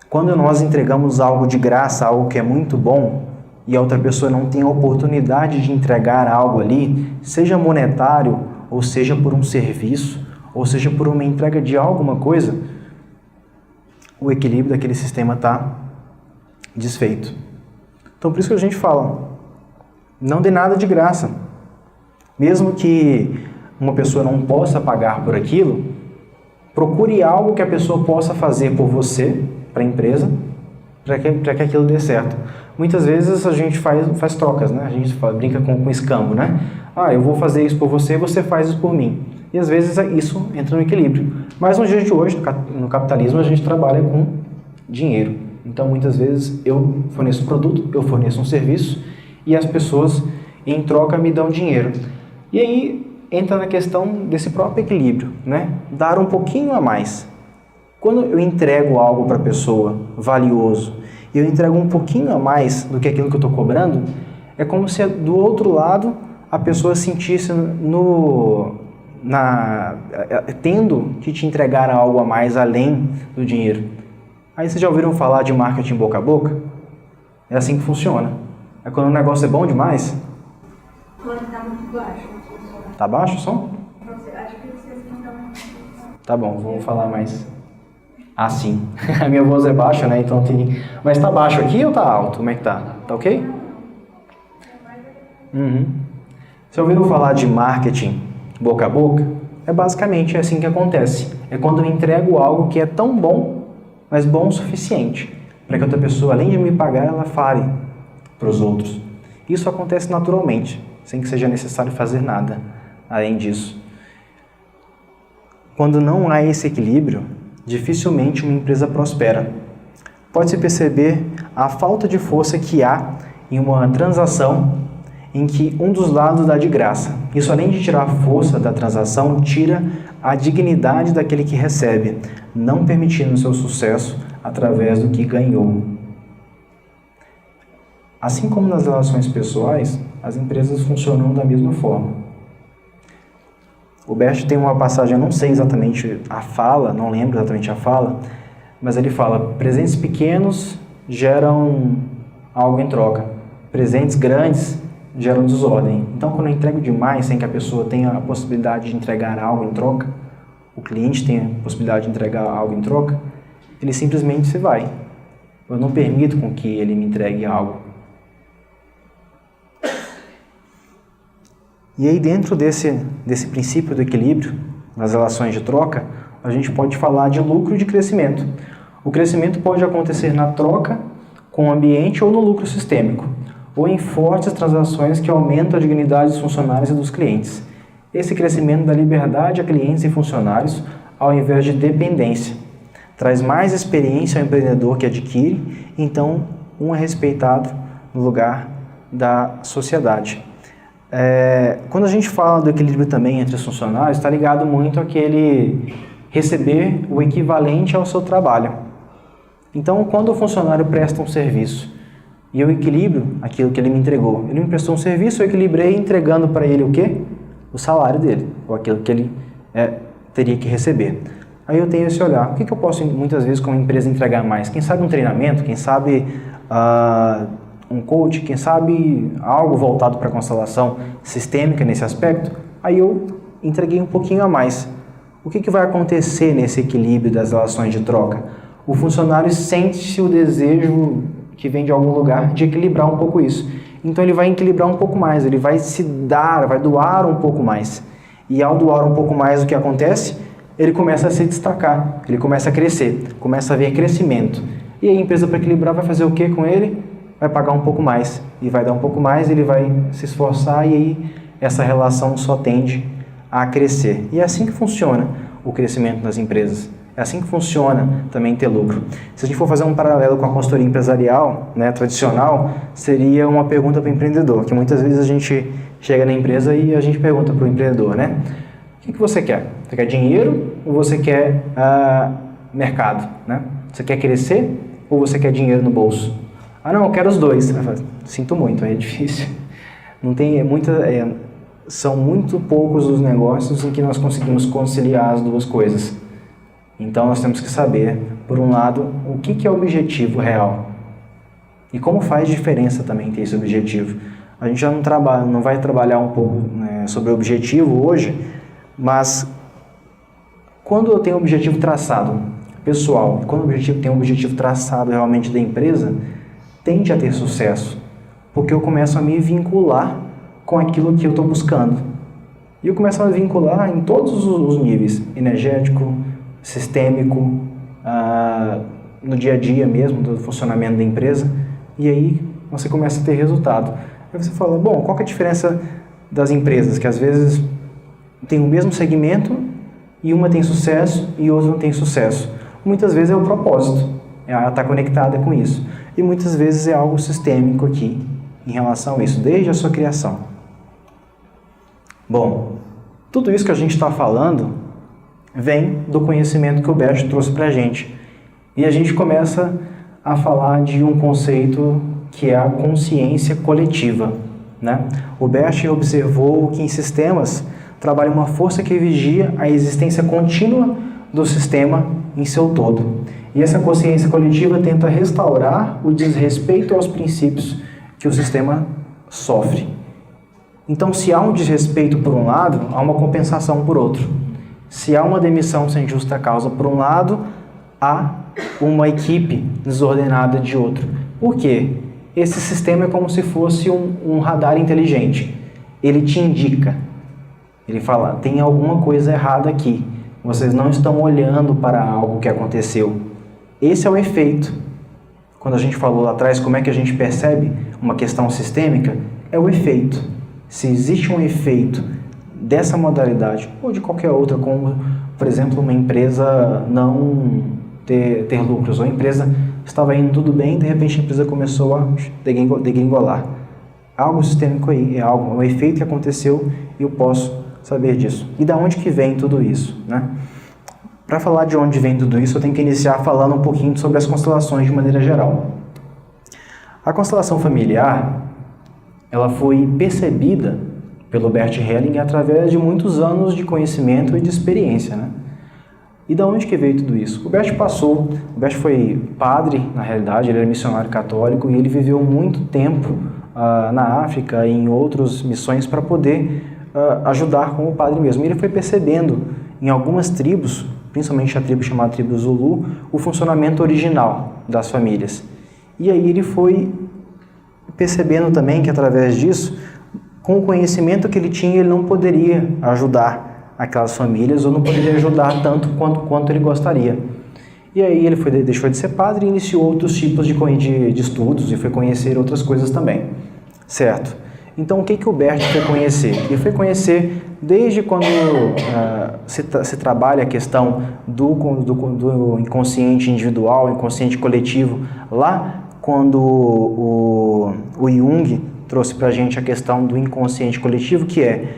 Quando nós entregamos algo de graça, algo que é muito bom, e a outra pessoa não tem a oportunidade de entregar algo ali, seja monetário, ou seja por um serviço, ou seja por uma entrega de alguma coisa, o equilíbrio daquele sistema está desfeito. Então por isso que a gente fala, não dê nada de graça. Mesmo que uma pessoa não possa pagar por aquilo, procure algo que a pessoa possa fazer por você, para a empresa, para que aquilo dê certo. Muitas vezes a gente faz trocas, né? A gente brinca com escambo, né? Eu vou fazer isso por você, você faz isso por mim. E às vezes isso entra no equilíbrio. Mas no dia de hoje, no capitalismo, a gente trabalha com dinheiro. Então muitas vezes eu forneço um produto, eu forneço um serviço e as pessoas em troca me dão dinheiro. E aí entra na questão desse próprio equilíbrio, né? Dar um pouquinho a mais. Quando eu entrego algo para a pessoa valioso e eu entrego um pouquinho a mais do que aquilo que eu estou cobrando, é como se do outro lado a pessoa sentisse tendo que te entregar algo a mais além do dinheiro. Aí vocês já ouviram falar de marketing boca a boca? É assim que funciona. É quando o negócio é bom demais. Quando está muito baixo. Tá baixo o som? Acho que vocês não estão muito. Tá bom, vou falar mais assim. A minha voz é baixa, né? Então tem. Mas tá baixo aqui ou tá alto? Como é que tá? Tá ok? Uhum. Vocês ouviram falar de marketing boca a boca? É basicamente assim que acontece. É quando eu entrego algo que é tão bom, mas bom o suficiente, para que outra pessoa, além de me pagar, ela fale para os outros. Isso acontece naturalmente, sem que seja necessário fazer nada além disso. Quando não há esse equilíbrio, dificilmente uma empresa prospera. Pode-se perceber a falta de força que há em uma transação em que um dos lados dá de graça. Isso, além de tirar a força da transação, tira a dignidade daquele que recebe, não permitindo seu sucesso através do que ganhou. Assim como nas relações pessoais, as empresas funcionam da mesma forma. O Bert tem uma passagem, eu não sei exatamente a fala, não lembro exatamente a fala, mas ele fala: presentes pequenos geram algo em troca, presentes grandes geram desordem. Então, quando eu entrego demais sem que a pessoa tenha a possibilidade de entregar algo em troca, o cliente tem a possibilidade de entregar algo em troca, ele simplesmente se vai. Eu não permito com que ele me entregue algo. E aí, dentro desse princípio do equilíbrio, nas relações de troca, a gente pode falar de lucro e de crescimento. O crescimento pode acontecer na troca com o ambiente ou no lucro sistêmico, ou em fortes transações que aumentam a dignidade dos funcionários e dos clientes. Esse crescimento dá liberdade a clientes e funcionários ao invés de dependência. Traz mais experiência ao empreendedor que adquire, então um é respeitado no lugar da sociedade. Quando a gente fala do equilíbrio também entre os funcionários, está ligado muito àquele receber o equivalente ao seu trabalho. Então, quando o funcionário presta um serviço e eu equilibro aquilo que ele me entregou, ele me prestou um serviço, eu equilibrei entregando para ele o quê? O salário dele, ou aquilo que ele teria que receber. Aí eu tenho esse olhar, o que eu posso muitas vezes como empresa entregar mais? Quem sabe um treinamento, quem sabe um coach, quem sabe algo voltado para a constelação sistêmica nesse aspecto, aí eu entreguei um pouquinho a mais. O que vai acontecer nesse equilíbrio das relações de troca? O funcionário sente o desejo que vem de algum lugar de equilibrar um pouco isso. Então ele vai equilibrar um pouco mais, ele vai se dar, vai doar um pouco mais. E ao doar um pouco mais, o que acontece? Ele começa a se destacar, ele começa a crescer, começa a ver crescimento. E aí a empresa, para equilibrar, vai fazer o que com ele? Vai pagar um pouco mais, e vai dar um pouco mais, ele vai se esforçar, e aí essa relação só tende a crescer. E é assim que funciona o crescimento das empresas. É assim que funciona também ter lucro. Se a gente for fazer um paralelo com a consultoria empresarial, né, tradicional, seria uma pergunta para o empreendedor, que muitas vezes a gente chega na empresa e a gente pergunta para o empreendedor, né? O que você quer? Você quer dinheiro ou você quer mercado? Né? Você quer crescer ou você quer dinheiro no bolso? Ah, não, eu quero os dois. Sinto muito, é difícil. Não tem, são muito poucos os negócios em que nós conseguimos conciliar as duas coisas. Então nós temos que saber, por um lado, o que é o objetivo real e como faz diferença também ter esse objetivo. A gente já não vai trabalhar um pouco, né, sobre o objetivo hoje, mas quando eu tenho um objetivo traçado pessoal, quando o objetivo tem um objetivo traçado realmente da empresa, tende a ter sucesso, porque eu começo a me vincular com aquilo que eu estou buscando. E eu começo a me vincular em todos os níveis, energético, sistêmico, no dia a dia mesmo, do funcionamento da empresa, e aí você começa a ter resultado. Aí você fala, bom, qual que é a diferença das empresas, que às vezes tem o mesmo segmento e uma tem sucesso e outra não tem sucesso? Muitas vezes é o propósito, ela está conectada com isso, e muitas vezes é algo sistêmico aqui, em relação a isso, desde a sua criação. Bom, tudo isso que a gente está falando vem do conhecimento que o Bert trouxe para a gente. E a gente começa a falar de um conceito que é a consciência coletiva, né? O Bert observou que em sistemas trabalha uma força que vigia a existência contínua do sistema em seu todo. E essa consciência coletiva tenta restaurar o desrespeito aos princípios que o sistema sofre. Então, se há um desrespeito por um lado, há uma compensação por outro. Se há uma demissão sem justa causa por um lado, há uma equipe desordenada de outro. Por quê? Esse sistema é como se fosse um radar inteligente. Ele te indica. Ele fala, tem alguma coisa errada aqui. Vocês não estão olhando para algo que aconteceu. Esse é o efeito. Quando a gente falou lá atrás, como é que a gente percebe uma questão sistêmica, é o efeito. Se existe um efeito dessa modalidade, ou de qualquer outra, como, por exemplo, uma empresa não ter lucros, ou a empresa estava indo tudo bem, de repente a empresa começou a degringolar. Algo sistêmico aí, é um efeito que aconteceu e eu posso saber disso. E da onde que vem tudo isso, né? Para falar de onde vem tudo isso, eu tenho que iniciar falando um pouquinho sobre as constelações de maneira geral. A constelação familiar, ela foi percebida pelo Bert Hellinger através de muitos anos de conhecimento e de experiência, né? E da onde que veio tudo isso? O Bert foi padre, na realidade, ele era missionário católico e ele viveu muito tempo na África e em outras missões para poder ajudar como padre mesmo. E ele foi percebendo em algumas tribos, principalmente a tribo chamada tribo Zulu, o funcionamento original das famílias. E aí ele foi percebendo também que através disso, com o conhecimento que ele tinha, ele não poderia ajudar aquelas famílias ou não poderia ajudar tanto quanto ele gostaria. E aí ele deixou de ser padre e iniciou outros tipos de estudos e foi conhecer outras coisas também, certo? Então o que o Bert foi conhecer? Ele foi conhecer desde quando se trabalha a questão do inconsciente individual, inconsciente coletivo, lá quando o Jung trouxe para a gente a questão do inconsciente coletivo, que é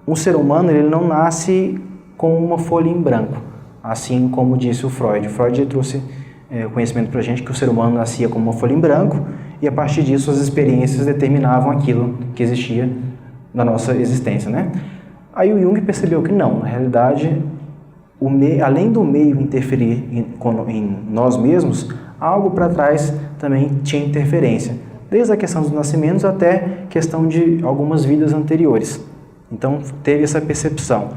um ser humano, ele não nasce com uma folha em branco, assim como disse o Freud. Freud trouxe o conhecimento para a gente que o ser humano nascia com uma folha em branco e a partir disso as experiências determinavam aquilo que existia na nossa existência, né? Aí o Jung percebeu que não, na realidade, além do meio interferir em nós mesmos, algo para trás também tinha interferência, desde a questão dos nascimentos até a questão de algumas vidas anteriores. Então, teve essa percepção.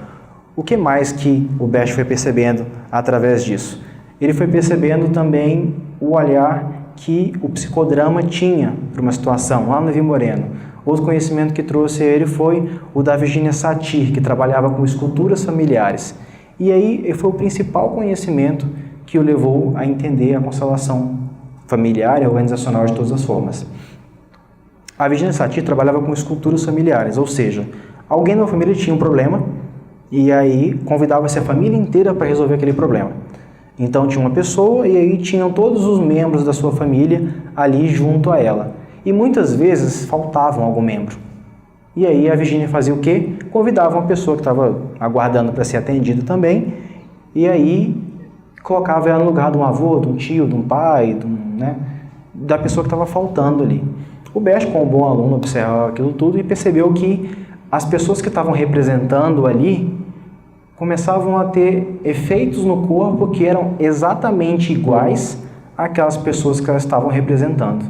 O que mais que o Bert foi percebendo através disso? Ele foi percebendo também o olhar que o psicodrama tinha para uma situação, lá no Levi Moreno. Outro conhecimento que trouxe a ele foi o da Virginia Satir, que trabalhava com esculturas familiares. E aí, foi o principal conhecimento que o levou a entender a constelação familiar e organizacional de todas as formas. A Virginia Satir trabalhava com esculturas familiares, ou seja, alguém na família tinha um problema e aí convidava-se a família inteira para resolver aquele problema. Então tinha uma pessoa e aí tinham todos os membros da sua família ali junto a ela. E muitas vezes faltavam algum membro. E aí a Virginia fazia o quê? Convidava uma pessoa que estava aguardando para ser atendida também e aí colocava ela no lugar de um avô, de um tio, de um pai, da pessoa que estava faltando ali. O Bert, como bom aluno, observava aquilo tudo e percebeu que as pessoas que estavam representando ali começavam a ter efeitos no corpo que eram exatamente iguais àquelas pessoas que elas estavam representando.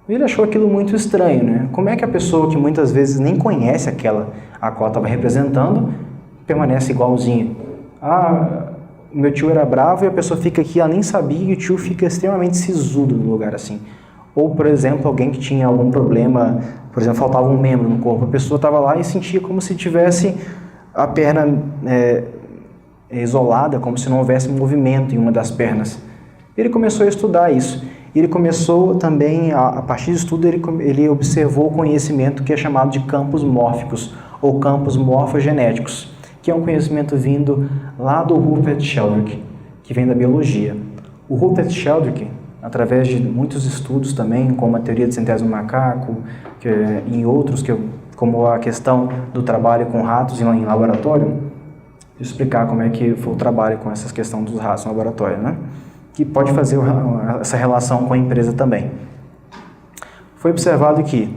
Ele achou aquilo muito estranho, né? Como é que a pessoa que muitas vezes nem conhece aquela a qual estava representando permanece igualzinha? Meu tio era bravo e a pessoa fica aqui, ela nem sabia e o tio fica extremamente sisudo no lugar assim. Ou, por exemplo, alguém que tinha algum problema, por exemplo, faltava um membro no corpo, a pessoa estava lá e sentia como se tivesse a perna isolada, como se não houvesse movimento em uma das pernas. Ele começou a estudar isso. Ele começou também, a partir do estudo, ele observou o conhecimento que é chamado de campos mórficos, ou campos morfogenéticos, que é um conhecimento vindo lá do Rupert Sheldrake, que vem da biologia. O Rupert Sheldrake, através de muitos estudos também, como a teoria do centésimo macaco, em outros, como a questão do trabalho com ratos em laboratório, vou explicar como é que foi o trabalho com essa questão dos ratos no laboratório, né? Que pode fazer essa relação com a empresa também. Foi observado que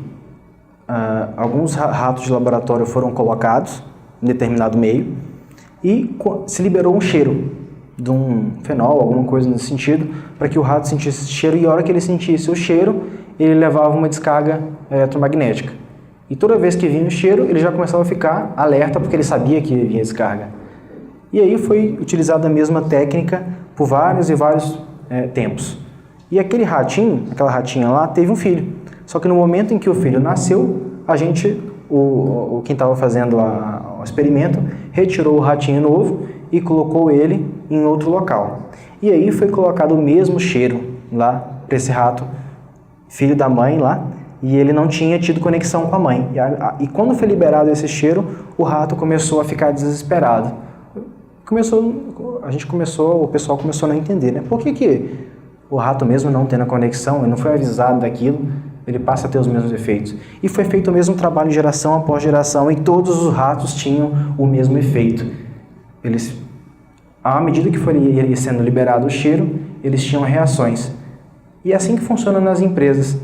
alguns ratos de laboratório foram colocados em determinado meio e se liberou um cheiro de um fenol, alguma coisa nesse sentido, para que o rato sentisse esse cheiro e a hora que ele sentisse o cheiro, ele levava uma descarga eletromagnética. E toda vez que vinha o cheiro, ele já começava a ficar alerta porque ele sabia que vinha descarga. E aí foi utilizada a mesma técnica por vários e vários tempos. E aquele ratinho, aquela ratinha lá, teve um filho. Só que no momento em que o filho nasceu, quem estava fazendo o experimento, retirou o ratinho novo e colocou ele em outro local. E aí foi colocado o mesmo cheiro lá para esse rato, filho da mãe lá, e ele não tinha tido conexão com a mãe. E quando foi liberado esse cheiro, o rato começou a ficar desesperado. O pessoal começou a não entender, né? Por que o rato mesmo não tendo a conexão, ele não foi avisado daquilo, ele passa a ter os mesmos efeitos? E foi feito o mesmo trabalho geração após geração e todos os ratos tinham o mesmo efeito. À medida que foi sendo liberado o cheiro, eles tinham reações. E é assim que funciona nas empresas.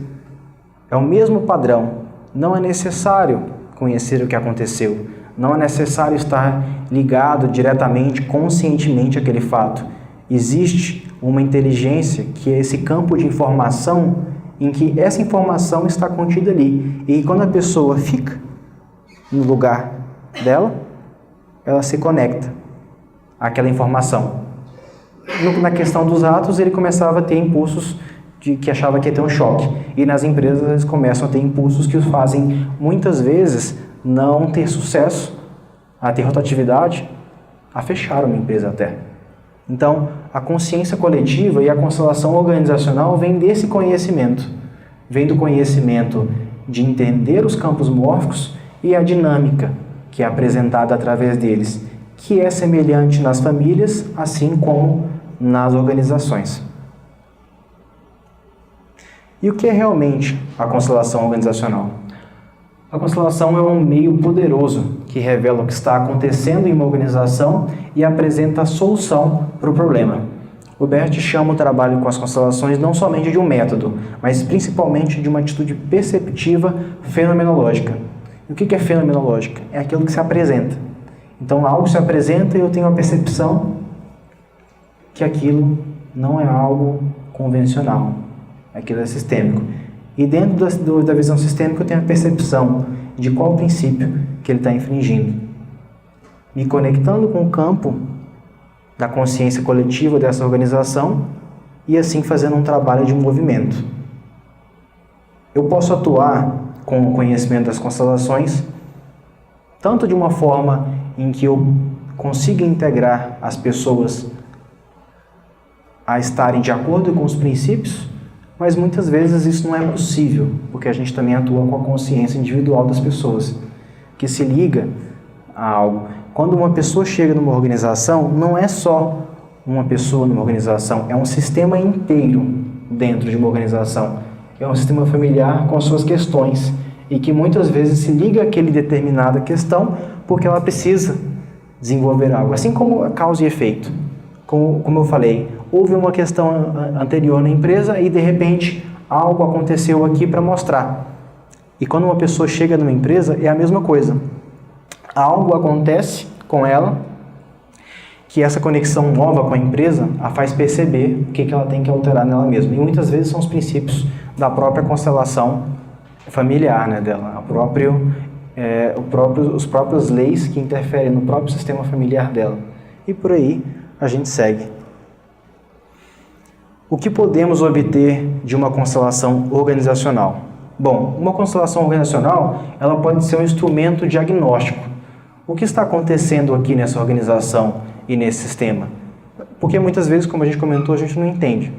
É o mesmo padrão. Não é necessário conhecer o que aconteceu. Não é necessário estar ligado diretamente, conscientemente àquele fato. Existe uma inteligência que é esse campo de informação em que essa informação está contida ali. E quando a pessoa fica no lugar dela, ela se conecta àquela informação. Na questão dos ratos, ele começava a ter impulsos que achava que ia ter um choque. E nas empresas eles começam a ter impulsos que os fazem, muitas vezes, não ter sucesso, a ter rotatividade, a fechar uma empresa até. Então, a consciência coletiva e a constelação organizacional vem desse conhecimento. Vem do conhecimento de entender os campos mórficos e a dinâmica que é apresentada através deles, que é semelhante nas famílias, assim como nas organizações. E o que é realmente a constelação organizacional? A constelação é um meio poderoso que revela o que está acontecendo em uma organização e apresenta a solução para o problema. O Bert chama o trabalho com as constelações não somente de um método, mas principalmente de uma atitude perceptiva fenomenológica. E o que é fenomenológica? É aquilo que se apresenta. Então algo se apresenta e eu tenho a percepção que aquilo não é algo convencional, aquilo é sistêmico. E dentro da visão sistêmica eu tenho a percepção de qual princípio que ele está infringindo. Me conectando com o campo da consciência coletiva dessa organização e assim fazendo um trabalho de movimento. Eu posso atuar com o conhecimento das constelações tanto de uma forma em que eu consiga integrar as pessoas a estarem de acordo com os princípios, mas muitas vezes isso não é possível, porque a gente também atua com a consciência individual das pessoas, que se liga a algo. Quando uma pessoa chega numa organização, não é só uma pessoa numa organização, é um sistema inteiro dentro de uma organização. É um sistema familiar com suas questões, e que muitas vezes se liga àquele determinada questão porque ela precisa desenvolver algo. Assim como a causa e efeito. Como eu falei, houve uma questão anterior na empresa e de repente algo aconteceu aqui para mostrar. E quando uma pessoa chega numa empresa é a mesma coisa. Algo acontece com ela que essa conexão nova com a empresa a faz perceber o que ela tem que alterar nela mesma. E muitas vezes são os princípios da própria constelação familiar, né, dela, os próprios leis que interferem no próprio sistema familiar dela. E por aí a gente segue. O que podemos obter de uma constelação organizacional? Bom, uma constelação organizacional, ela pode ser um instrumento diagnóstico. O que está acontecendo aqui nessa organização e nesse sistema? Porque muitas vezes, como a gente comentou, a gente não entende.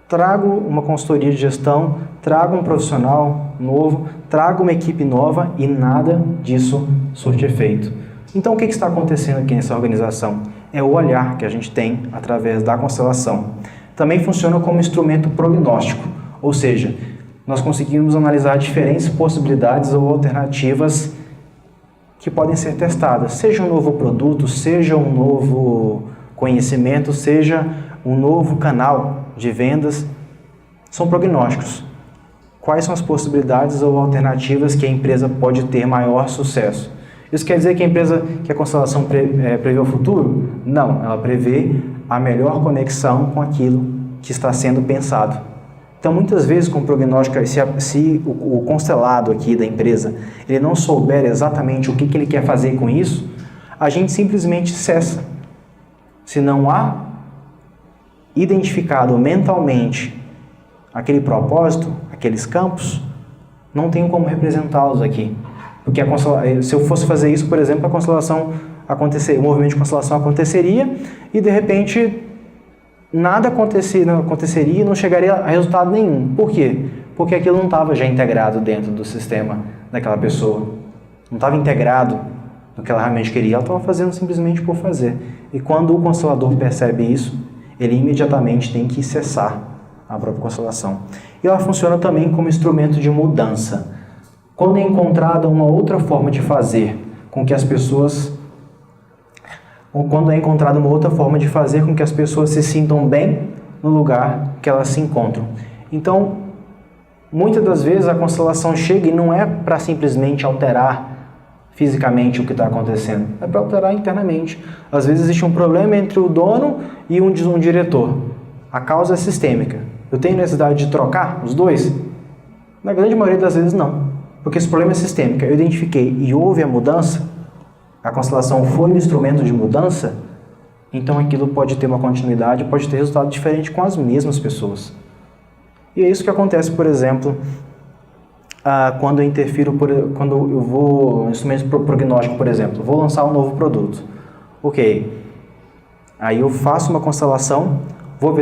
Trago uma consultoria de gestão, trago um profissional novo, trago uma equipe nova e nada disso surte efeito. Então, o que está acontecendo aqui nessa organização? É o olhar que a gente tem através da constelação. Também funciona como instrumento prognóstico, ou seja, nós conseguimos analisar diferentes possibilidades ou alternativas que podem ser testadas, seja um novo produto, seja um novo conhecimento, seja um novo canal de vendas, são prognósticos. Quais são as possibilidades ou alternativas que a empresa pode ter maior sucesso? Isso quer dizer que que a constelação prevê o futuro? Não, ela prevê a melhor conexão com aquilo que está sendo pensado. Então, muitas vezes, com o prognóstico, se o constelado aqui da empresa, ele não souber exatamente o que ele quer fazer com isso, a gente simplesmente cessa. Se não há identificado mentalmente aquele propósito, aqueles campos, não tenho como representá-los aqui. Porque se eu fosse fazer isso, por exemplo, o movimento de constelação aconteceria e, de repente, nada aconteceria e não chegaria a resultado nenhum. Por quê? Porque aquilo não estava já integrado dentro do sistema daquela pessoa. Não estava integrado no que ela realmente queria, ela estava fazendo simplesmente por fazer. E quando o constelador percebe isso, ele imediatamente tem que cessar a própria constelação. E ela funciona também como instrumento de mudança. Quando é encontrada uma outra forma de fazer com que as pessoas se sintam bem no lugar que elas se encontram. Então, muitas das vezes a constelação chega e não é para simplesmente alterar fisicamente o que está acontecendo, é para alterar internamente. Às vezes existe um problema entre o dono e um diretor. A causa é sistêmica. Eu tenho necessidade de trocar os dois? Na grande maioria das vezes não, porque esse problema é sistêmico. Eu identifiquei e houve a mudança, a constelação foi um instrumento de mudança, então aquilo pode ter uma continuidade, pode ter resultado diferente com as mesmas pessoas. E é isso que acontece, por exemplo, quando eu vou, instrumento prognóstico, por exemplo, vou lançar um novo produto. Ok, aí eu faço uma constelação, vou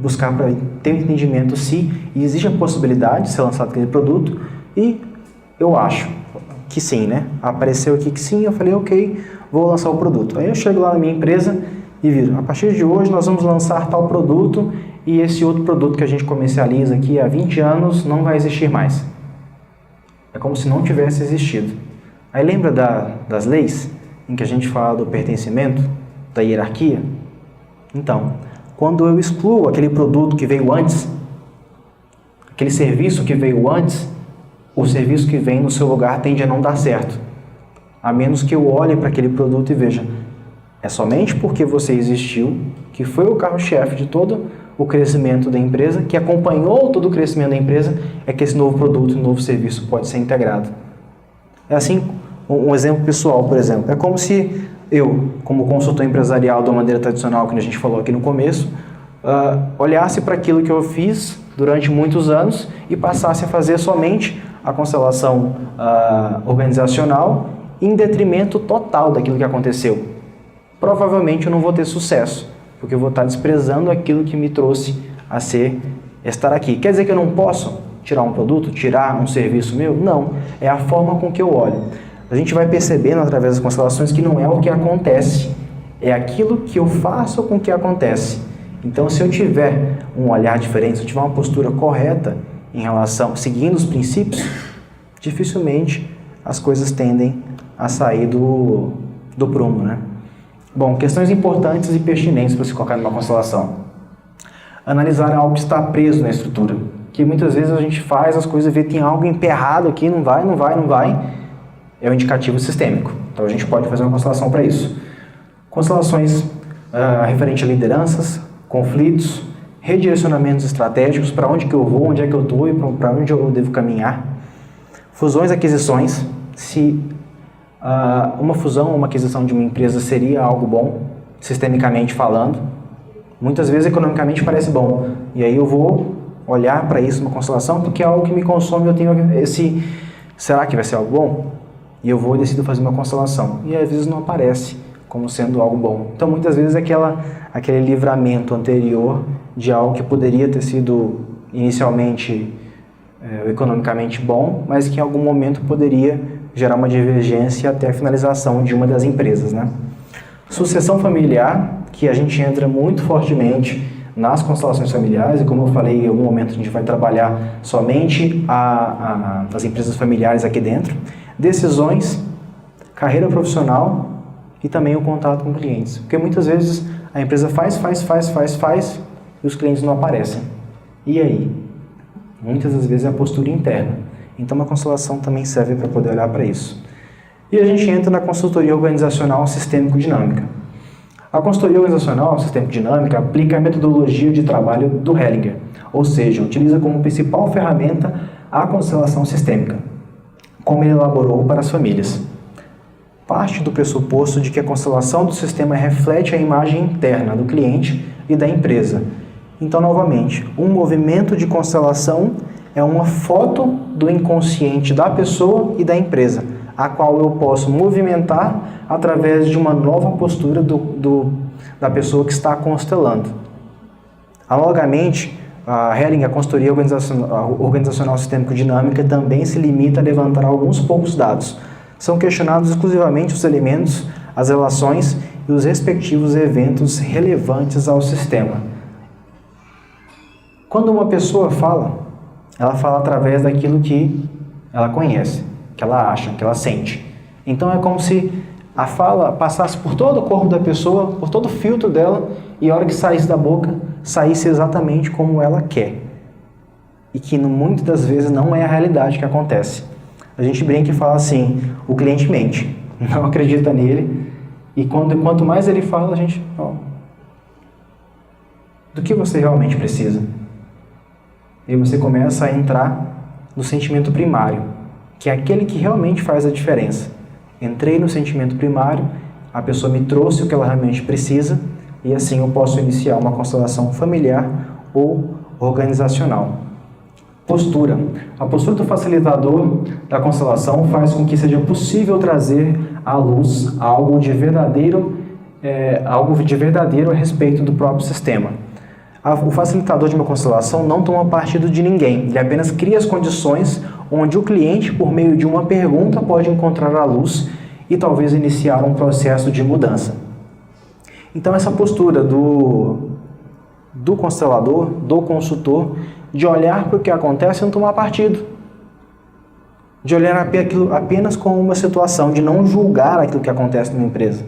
buscar para ter um entendimento se existe a possibilidade de ser lançado aquele produto, e eu acho que sim, né? Apareceu aqui que sim, eu falei, ok, vou lançar o produto. Aí eu chego lá na minha empresa e viro, a partir de hoje nós vamos lançar tal produto e esse outro produto que a gente comercializa aqui há 20 anos não vai existir mais. É como se não tivesse existido. Aí lembra das leis em que a gente fala do pertencimento, da hierarquia? Então, quando eu excluo aquele produto que veio antes, aquele serviço que veio antes, o serviço que vem no seu lugar tende a não dar certo. A menos que eu olhe para aquele produto e veja, é somente porque você existiu, que foi o carro-chefe de todo o crescimento da empresa, que acompanhou todo o crescimento da empresa, é que esse novo produto, novo serviço pode ser integrado. É assim, um exemplo pessoal, por exemplo, é como se eu, como consultor empresarial da maneira tradicional, que a gente falou aqui no começo, olhasse para aquilo que eu fiz durante muitos anos e passasse a fazer somente a constelação organizacional em detrimento total daquilo que aconteceu. Provavelmente eu não vou ter sucesso, porque eu vou estar desprezando aquilo que me trouxe a estar aqui. Quer dizer que eu não posso tirar um produto, tirar um serviço meu? Não, é a forma com que eu olho. A gente vai percebendo através das constelações que não é o que acontece, é aquilo que eu faço com o que acontece. Então, se eu tiver um olhar diferente, se eu tiver uma postura correta em relação, seguindo os princípios, dificilmente as coisas tendem a sair do prumo, né? Bom, questões importantes e pertinentes para se colocar numa constelação. Analisar algo que está preso na estrutura, que muitas vezes a gente faz as coisas e vê que tem algo emperrado aqui, não vai, é um indicativo sistêmico. Então a gente pode fazer uma constelação para isso. Constelações referente a lideranças, conflitos, redirecionamentos estratégicos, para onde que eu vou, onde é que eu estou e para onde eu devo caminhar. Fusões e aquisições, se uma fusão ou uma aquisição de uma empresa seria algo bom, sistemicamente falando. Muitas vezes economicamente parece bom, e aí eu vou olhar para isso numa constelação, porque é algo que me consome, eu tenho será que vai ser algo bom? E eu vou e decido fazer uma constelação, e às vezes não aparece como sendo algo bom. Então muitas vezes aquele livramento anterior de algo que poderia ter sido inicialmente economicamente bom, mas que em algum momento poderia gerar uma divergência até a finalização de uma das empresas, né? Sucessão familiar, que a gente entra muito fortemente nas constelações familiares, e como eu falei, em algum momento a gente vai trabalhar somente as empresas familiares aqui dentro. Decisões, carreira profissional e também o contato com clientes. Porque muitas vezes a empresa faz e os clientes não aparecem. E aí? Muitas das vezes é a postura interna. Então, uma constelação também serve para poder olhar para isso. E a gente entra na consultoria organizacional sistêmico-dinâmica. A consultoria organizacional sistêmico-dinâmica aplica a metodologia de trabalho do Hellinger, ou seja, utiliza como principal ferramenta a constelação sistêmica, como ele elaborou para as famílias. Parte do pressuposto de que a constelação do sistema reflete a imagem interna do cliente e da empresa. Então, novamente, um movimento de constelação é uma foto do inconsciente da pessoa e da empresa, a qual eu posso movimentar através de uma nova postura da pessoa que está constelando. Analogamente, a Hellinger, a consultoria organizacional sistêmico-dinâmica, também se limita a levantar alguns poucos dados. São questionados exclusivamente os elementos, as relações e os respectivos eventos relevantes ao sistema. Quando uma pessoa fala, ela fala através daquilo que ela conhece, que ela acha, que ela sente. Então é como se a fala passasse por todo o corpo da pessoa, por todo o filtro dela, e a hora que saísse da boca, saísse exatamente como ela quer. E que muitas das vezes não é a realidade que acontece. A gente brinca e fala assim, o cliente mente, não acredita nele, e quanto mais ele fala, a gente... do que você realmente precisa? E você começa a entrar no sentimento primário, que é aquele que realmente faz a diferença. Entrei no sentimento primário, a pessoa me trouxe o que ela realmente precisa, e assim eu posso iniciar uma constelação familiar ou organizacional. Postura. A postura do facilitador da constelação faz com que seja possível trazer à luz algo de verdadeiro a respeito do próprio sistema. O facilitador de uma constelação não toma partido de ninguém, ele apenas cria as condições onde o cliente, por meio de uma pergunta, pode encontrar a luz e talvez iniciar um processo de mudança. Então essa postura do constelador, do consultor, de olhar para o que acontece e não tomar partido. De olhar aquilo apenas como uma situação, de não julgar aquilo que acontece numa empresa.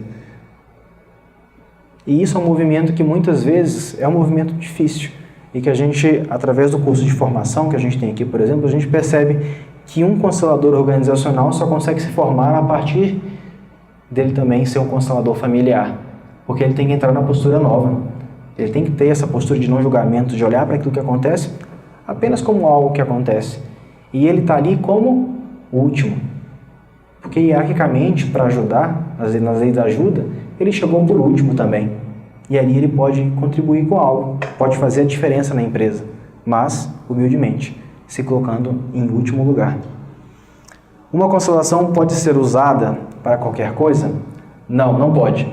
E isso é um movimento que muitas vezes é um movimento difícil. E que a gente, através do curso de formação que a gente tem aqui, por exemplo, a gente percebe que um constelador organizacional só consegue se formar a partir dele também ser um constelador familiar. Porque ele tem que entrar na postura nova. Ele tem que ter essa postura de não julgamento, de olhar para aquilo que acontece apenas como algo que acontece. E ele está ali como o último. Porque hierarquicamente, para ajudar, nas leis da ajuda, ele chegou por último também. E ali ele pode contribuir com algo, pode fazer a diferença na empresa, mas, humildemente, se colocando em último lugar. Uma constelação pode ser usada para qualquer coisa? Não, não pode.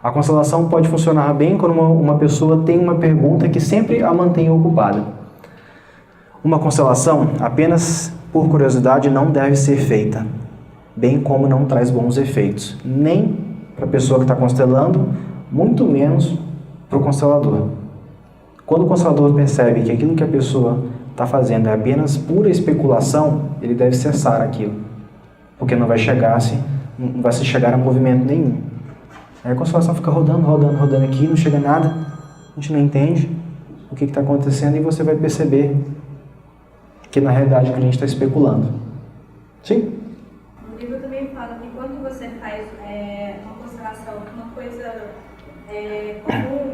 A constelação pode funcionar bem quando uma pessoa tem uma pergunta que sempre a mantém ocupada. Uma constelação, apenas por curiosidade, não deve ser feita, bem como não traz bons efeitos, nem para a pessoa que está constelando, muito menos para o constelador. Quando o constelador percebe que aquilo que a pessoa está fazendo é apenas pura especulação, ele deve cessar aquilo, porque não vai se chegar a movimento nenhum. Aí a constelação fica rodando aqui, não chega a nada, a gente não entende o que está acontecendo e você vai perceber que na realidade o cliente está especulando. Sim? O livro também fala que quando você faz uma constelação, uma coisa comum,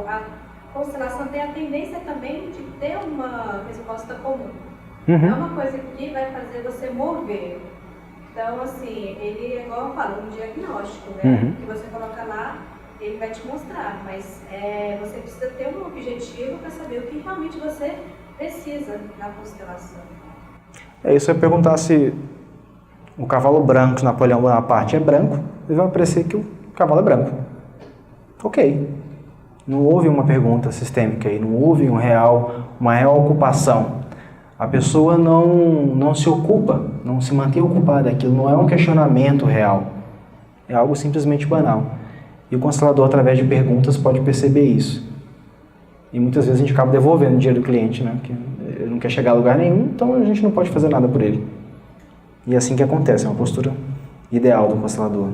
a constelação tem a tendência também de ter uma resposta comum. Uhum. É uma coisa que vai fazer você mover. Então, assim, ele é igual eu falo, um diagnóstico, né? Uhum. Que você coloca lá, ele vai te mostrar, mas você precisa ter um objetivo para saber o que realmente você precisa na constelação. Isso é perguntar se o cavalo branco de Napoleão Bonaparte é branco, ele vai parecer que o cavalo é branco. Ok. Não houve uma pergunta sistêmica aí, não houve uma real ocupação. A pessoa não se ocupa, não se mantém ocupada, aquilo não é um questionamento real, é algo simplesmente banal. E o constelador, através de perguntas, pode perceber isso. E muitas vezes a gente acaba devolvendo o dinheiro do cliente, né? Porque ele não quer chegar a lugar nenhum, então a gente não pode fazer nada por ele. E é assim que acontece, é uma postura ideal do constelador.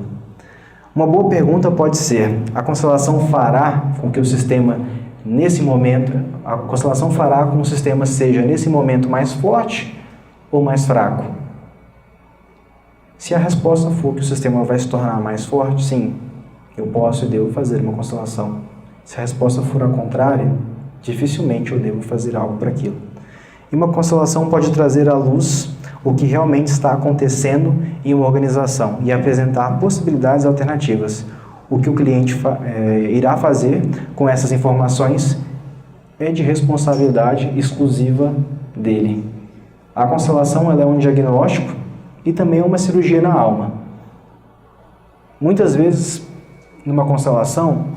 Uma boa pergunta pode ser: a constelação fará com que o sistema, nesse momento, a constelação fará com que o sistema seja, nesse momento, mais forte ou mais fraco? Se a resposta for que o sistema vai se tornar mais forte, sim, eu posso e devo fazer uma constelação. Se a resposta for a contrária, dificilmente eu devo fazer algo para aquilo. E uma constelação pode trazer à luz o que realmente está acontecendo em uma organização e apresentar possibilidades alternativas. O que o cliente irá fazer com essas informações é de responsabilidade exclusiva dele. A constelação ela é um diagnóstico e também é uma cirurgia na alma. Muitas vezes, numa constelação,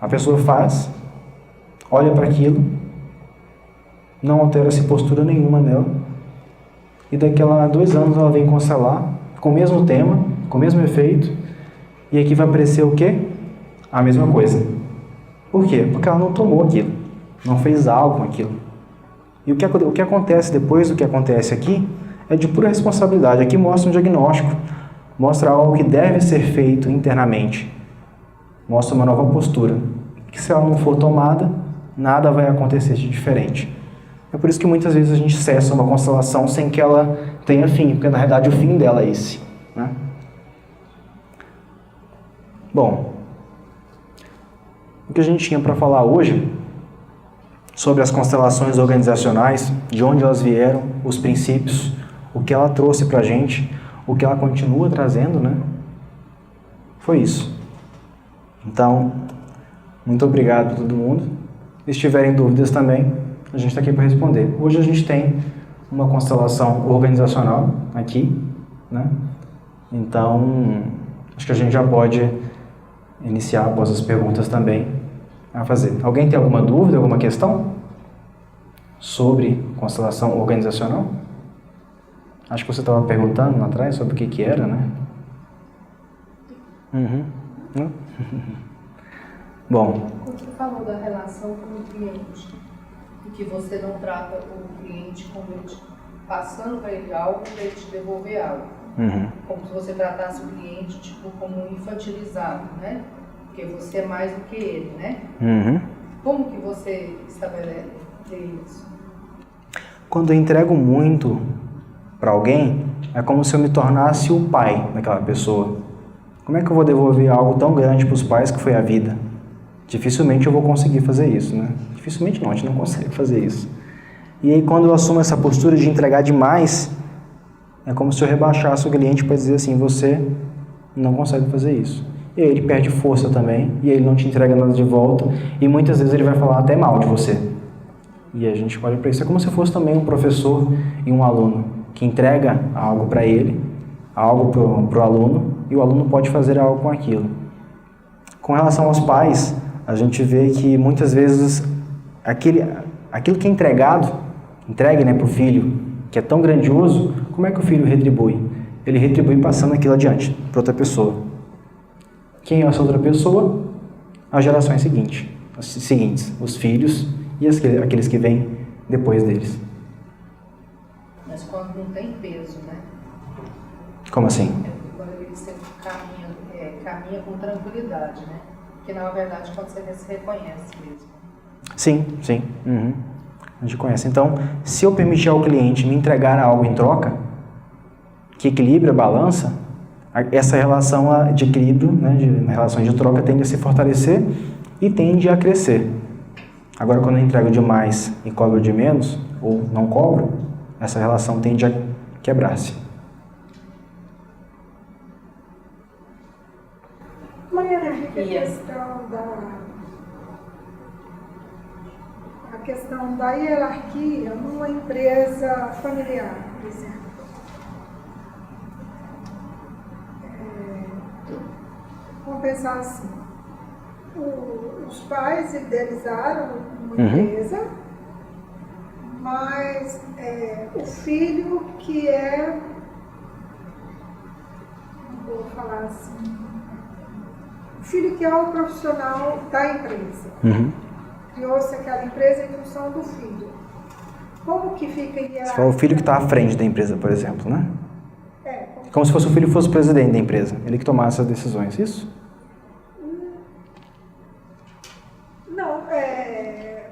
a pessoa faz, olha para aquilo, não altera-se postura nenhuma nela, e daqui a 2 anos ela vem constelar, com o mesmo tema, com o mesmo efeito, e aqui vai aparecer o quê? A mesma coisa. Por quê? Porque ela não tomou aquilo, não fez algo com aquilo. E o que acontece depois do que acontece aqui é de pura responsabilidade. Aqui mostra um diagnóstico, mostra algo que deve ser feito internamente, mostra uma nova postura, que se ela não for tomada, nada vai acontecer de diferente. É por isso que muitas vezes a gente cessa uma constelação sem que ela tenha fim, porque na verdade o fim dela é esse, né? Bom, o que a gente tinha para falar hoje sobre as constelações organizacionais, de onde elas vieram, os princípios, o que ela trouxe para a gente, o que ela continua trazendo, né? Foi isso. Então, muito obrigado a todo mundo. Se tiverem dúvidas também, a gente está aqui para responder. Hoje a gente tem uma constelação organizacional aqui, né? Então, acho que a gente já pode iniciar após as perguntas também a fazer. Alguém tem alguma dúvida, alguma questão sobre constelação organizacional? Acho que você estava perguntando lá atrás sobre o que era, né? Bom. Você falou da relação com o cliente, e que você não trata o cliente como ele passando para ele algo para ele te devolver algo. Como se você tratasse o cliente tipo como infantilizado, né? Porque você é mais do que ele, né? Como que você estabelece isso? Quando eu entrego muito para alguém, é como se eu me tornasse o pai daquela pessoa. Como é que eu vou devolver algo tão grande para os pais que foi a vida? Dificilmente eu vou conseguir fazer isso, né? Dificilmente não, a gente não consegue fazer isso. E aí quando eu assumo essa postura de entregar demais, é como se eu rebaixasse o cliente para dizer assim, você não consegue fazer isso. E aí ele perde força também, e aí ele não te entrega nada de volta, e muitas vezes ele vai falar até mal de você. E a gente olha para isso, é como se fosse também um professor e um aluno, que entrega algo para ele, algo para o aluno, e o aluno pode fazer algo com aquilo. Com relação aos pais, a gente vê que muitas vezes aquilo que é entregue, né, para o filho, que é tão grandioso, como é que o filho retribui? Ele retribui passando aquilo adiante para outra pessoa. Quem é essa outra pessoa? As gerações seguintes, os filhos e aqueles que vêm depois deles. Mas quando não tem peso, né? Como assim? Quando você caminha com tranquilidade, né? Porque na verdade quando você se reconhece mesmo. Sim. A gente conhece. Então, se eu permitir ao cliente me entregar algo em troca, que equilibra a balança, essa relação de equilíbrio, né, na relação de troca, tende a se fortalecer e tende a crescer. Agora, quando eu entrego demais e cobro de menos, ou não cobro, essa relação tende a quebrar-se. A questão da hierarquia numa empresa familiar, por exemplo. Vamos pensar assim, os pais idealizaram uma empresa, mas o filho que vou falar assim, o filho que é o profissional da empresa. Criou-se aquela empresa em função do filho. Como que fica hierarquia? Você fala o filho que está à frente da empresa, por exemplo, né? Como se o filho fosse o presidente da empresa, ele que tomasse as decisões, isso? Não,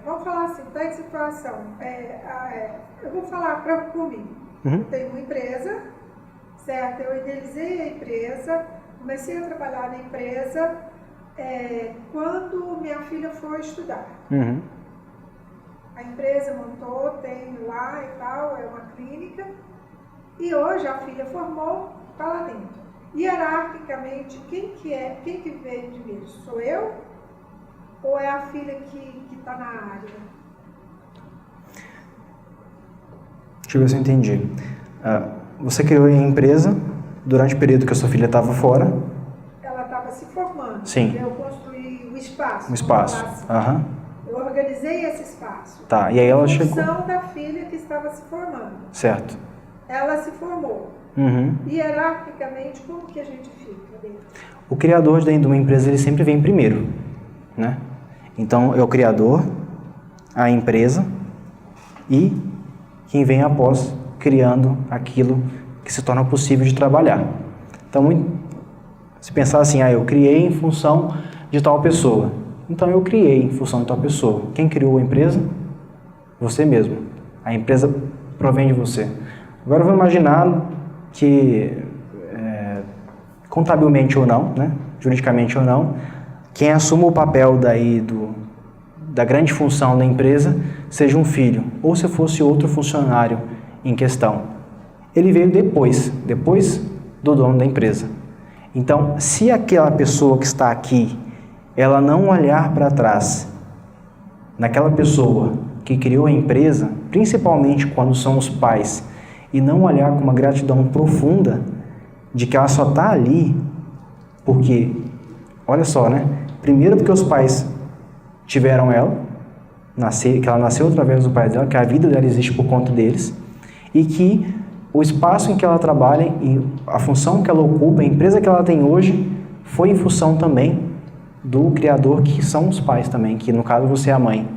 vamos falar assim, tá em situação. Eu vou falar por mim. Eu tenho uma empresa, Certo, eu idealizei a empresa, comecei a trabalhar na empresa quando minha filha foi estudar. Uhum. A empresa montou, tem lá e tal, é uma clínica, e hoje a filha formou, está lá dentro. Hierarquicamente, quem que veio primeiro? Sou eu? Ou é a filha que está na área? Deixa eu ver se eu entendi. Você criou a empresa durante o período que a sua filha estava fora? Ela estava se formando. Sim. Eu construí o espaço. Um espaço. Assim. Eu organizei esse espaço. Tá, e aí ela chegou. Em chegou. função da filha que estava se formando. Certo. Ela se formou. Uhum. Hierarquicamente, como que a gente fica dentro? O criador dentro de uma empresa, ele sempre vem primeiro, né? Então, é o criador, a empresa e quem vem após criando aquilo que se torna possível de trabalhar. Então, se pensar assim, eu criei em função de tal pessoa. Então, eu criei em função de tal pessoa. Quem criou a empresa? Você mesmo. A empresa provém de você. Agora, vamos imaginar que, contabilmente ou não, né? Juridicamente ou não, quem assuma o papel daí da grande função da empresa seja um filho, ou se fosse outro funcionário em questão. Ele veio depois do dono da empresa. Então, se aquela pessoa que está aqui, ela não olhar para trás, naquela pessoa que criou a empresa, principalmente quando são os pais, e não olhar com uma gratidão profunda de que ela só está ali porque, olha só, né? Primeiro porque os pais tiveram ela, que ela nasceu através do pai dela, que a vida dela existe por conta deles, e que o espaço em que ela trabalha e a função que ela ocupa, a empresa que ela tem hoje, foi em função também do criador, que são os pais também, que no caso você é a mãe.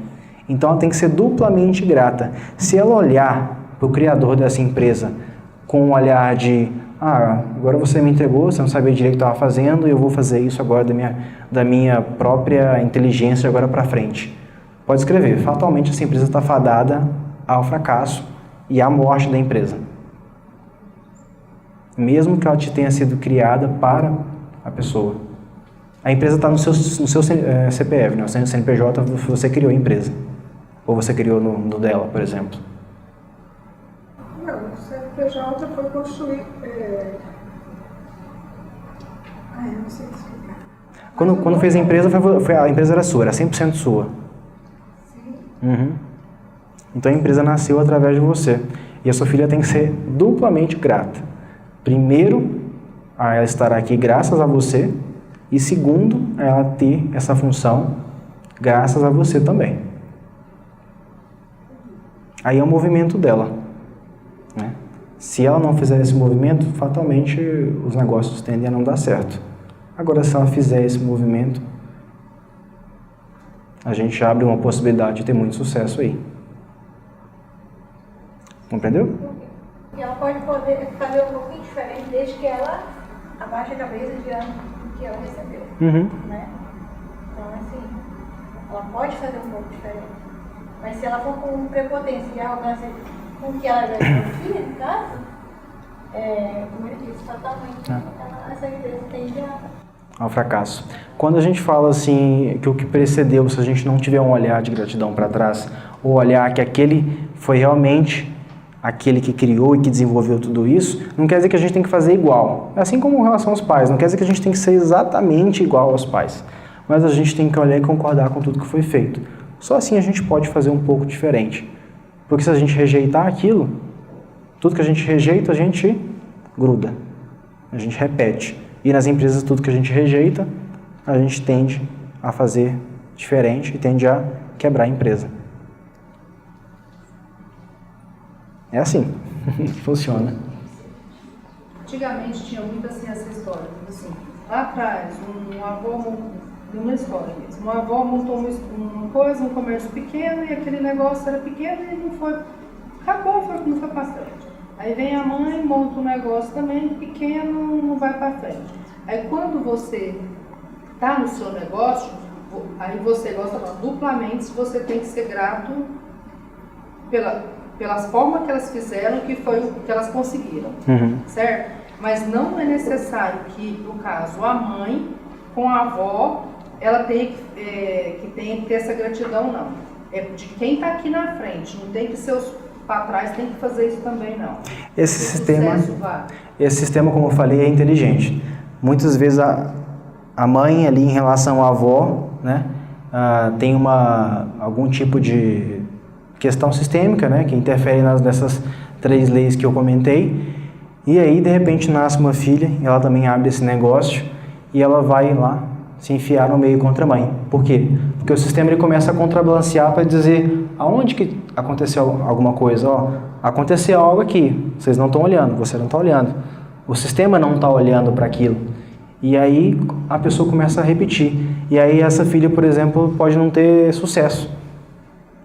Então ela tem que ser duplamente grata. Se ela olhar para o criador dessa empresa com um olhar de agora você me entregou, você não sabia direito o que estava fazendo e eu vou fazer isso agora da minha própria inteligência agora para frente. Pode escrever, fatalmente essa empresa está fadada ao fracasso e à morte da empresa. Mesmo que ela tenha sido criada para a pessoa. A empresa está no seu CPF, né? O CNPJ, você criou a empresa. Ou você criou no dela, por exemplo. Não, o CNPJ foi construído... eu não sei explicar. Quando fez a empresa, a empresa era sua, era 100% sua. Sim. Uhum. Então a empresa nasceu através de você. E a sua filha tem que ser duplamente grata. Primeiro, ela estará aqui graças a você. E segundo, ela ter essa função graças a você também. Aí é o movimento dela, né? Se ela não fizer esse movimento, fatalmente os negócios tendem a não dar certo. Agora, se ela fizer esse movimento, a gente abre uma possibilidade de ter muito sucesso aí. Compreendeu? E ela pode poder fazer um pouquinho diferente desde que ela abaixe a cabeça diante do que ela recebeu. Uhum. Né? Então, assim, ela pode fazer um pouco diferente. Mas se ela for com prepotência e arrogância com que ela já confia, no caso, como eu disse, fatalmente essa empresa tende ao fracasso. Quando a gente fala assim, que o que precedeu, se a gente não tiver um olhar de gratidão para trás, ou olhar que aquele foi realmente aquele que criou e que desenvolveu tudo isso, não quer dizer que a gente tem que fazer igual. Assim como em relação aos pais, não quer dizer que a gente tem que ser exatamente igual aos pais. Mas a gente tem que olhar e concordar com tudo que foi feito. Só assim a gente pode fazer um pouco diferente. Porque se a gente rejeitar aquilo, tudo que a gente rejeita, a gente gruda. A gente repete. E nas empresas, tudo que a gente rejeita, a gente tende a fazer diferente e tende a quebrar a empresa. É assim que funciona. Antigamente tinha muito assim essa história, assim, lá atrás, um avô, uma história mesmo, uma avó montou uma coisa, um comércio pequeno, e aquele negócio era pequeno e não foi, acabou, não foi para frente. Aí vem a mãe, monta um negócio também pequeno, não vai para frente. Aí quando você está no seu negócio, aí você gosta duplamente, você tem que ser grato pelas formas que elas fizeram, que foi o que elas conseguiram, certo? Mas não é necessário que, no caso, a mãe com a avó, ela tem que ter essa gratidão, não. É de quem está aqui na frente, não tem que ser os para trás, tem que fazer isso também, não. Esse sistema, como eu falei, é inteligente. Muitas vezes a mãe ali em relação à avó, né, tem algum tipo de questão sistêmica, né, que interfere nessas 3 leis que eu comentei, e aí de repente nasce uma filha, e ela também abre esse negócio, e ela vai lá se enfiar no meio contra a mãe. Por quê? Porque o sistema ele começa a contrabalancear para dizer aonde que aconteceu alguma coisa. Ó, aconteceu algo aqui, vocês não estão olhando, você não está olhando. O sistema não está olhando para aquilo. E aí a pessoa começa a repetir. E aí essa filha, por exemplo, pode não ter sucesso.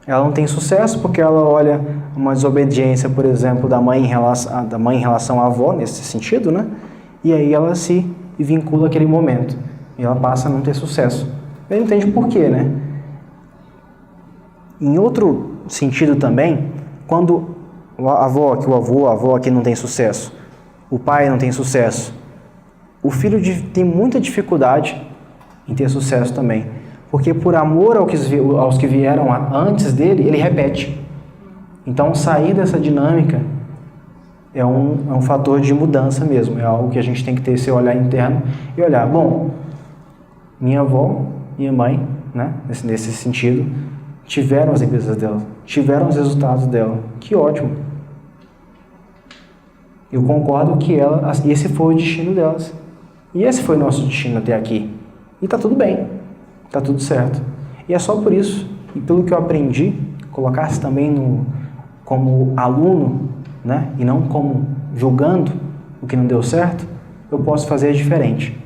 Ela não tem sucesso porque ela olha uma desobediência, por exemplo, da mãe em relação à avó, nesse sentido, né? E aí ela se vincula àquele momento. E ela passa a não ter sucesso. Ele não entende por quê, né? Em outro sentido também, quando a avó aqui não tem sucesso, o pai não tem sucesso, o filho tem muita dificuldade em ter sucesso também. Porque por amor aos que vieram antes dele, ele repete. Então sair dessa dinâmica é um fator de mudança mesmo. É algo que a gente tem que ter esse olhar interno e olhar, bom, minha avó, minha mãe, né, nesse sentido, tiveram as empresas dela, tiveram os resultados dela. Que ótimo. Eu concordo que esse foi o destino delas. E esse foi o nosso destino até aqui. E tá tudo bem, tá tudo certo. E é só por isso, e pelo que eu aprendi, colocar-se também como aluno, né, e não como julgando o que não deu certo, eu posso fazer diferente.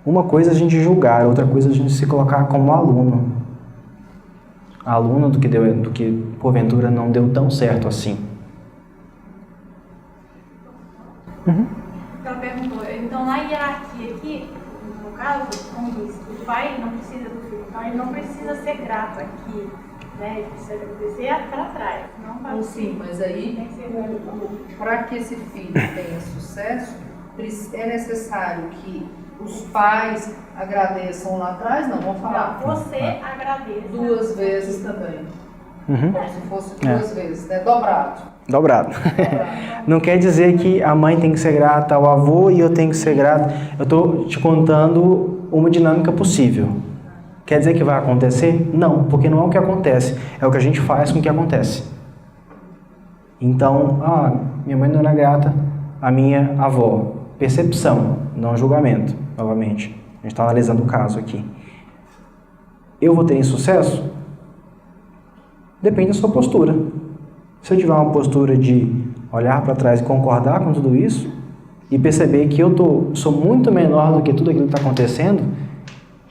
Uma coisa é a gente julgar, outra coisa é a gente se colocar como aluno. Aluno do que porventura não deu tão certo assim. Ela perguntou, então na hierarquia aqui, no caso, como diz, o pai não precisa do filho, então ele não precisa ser grato aqui, né? Ele precisa agradecer para trás, não para o Sim, mas aí, para que esse filho tenha sucesso, é necessário que os pais agradeçam lá atrás? Não, vamos falar. Não, você agradeça. 2 vezes também. Como se fosse 2 vezes, né? Dobrado. Não quer dizer que a mãe tem que ser grata ao avô e eu tenho que ser grato. Eu estou te contando uma dinâmica possível. Quer dizer que vai acontecer? Não, porque não é o que acontece, é o que a gente faz com o que acontece. Então, minha mãe não era grata à minha avó. Percepção, não julgamento, novamente. A gente está analisando o caso aqui. Eu vou ter sucesso? Depende da sua postura. Se eu tiver uma postura de olhar para trás e concordar com tudo isso, e perceber que eu sou muito menor do que tudo aquilo que está acontecendo,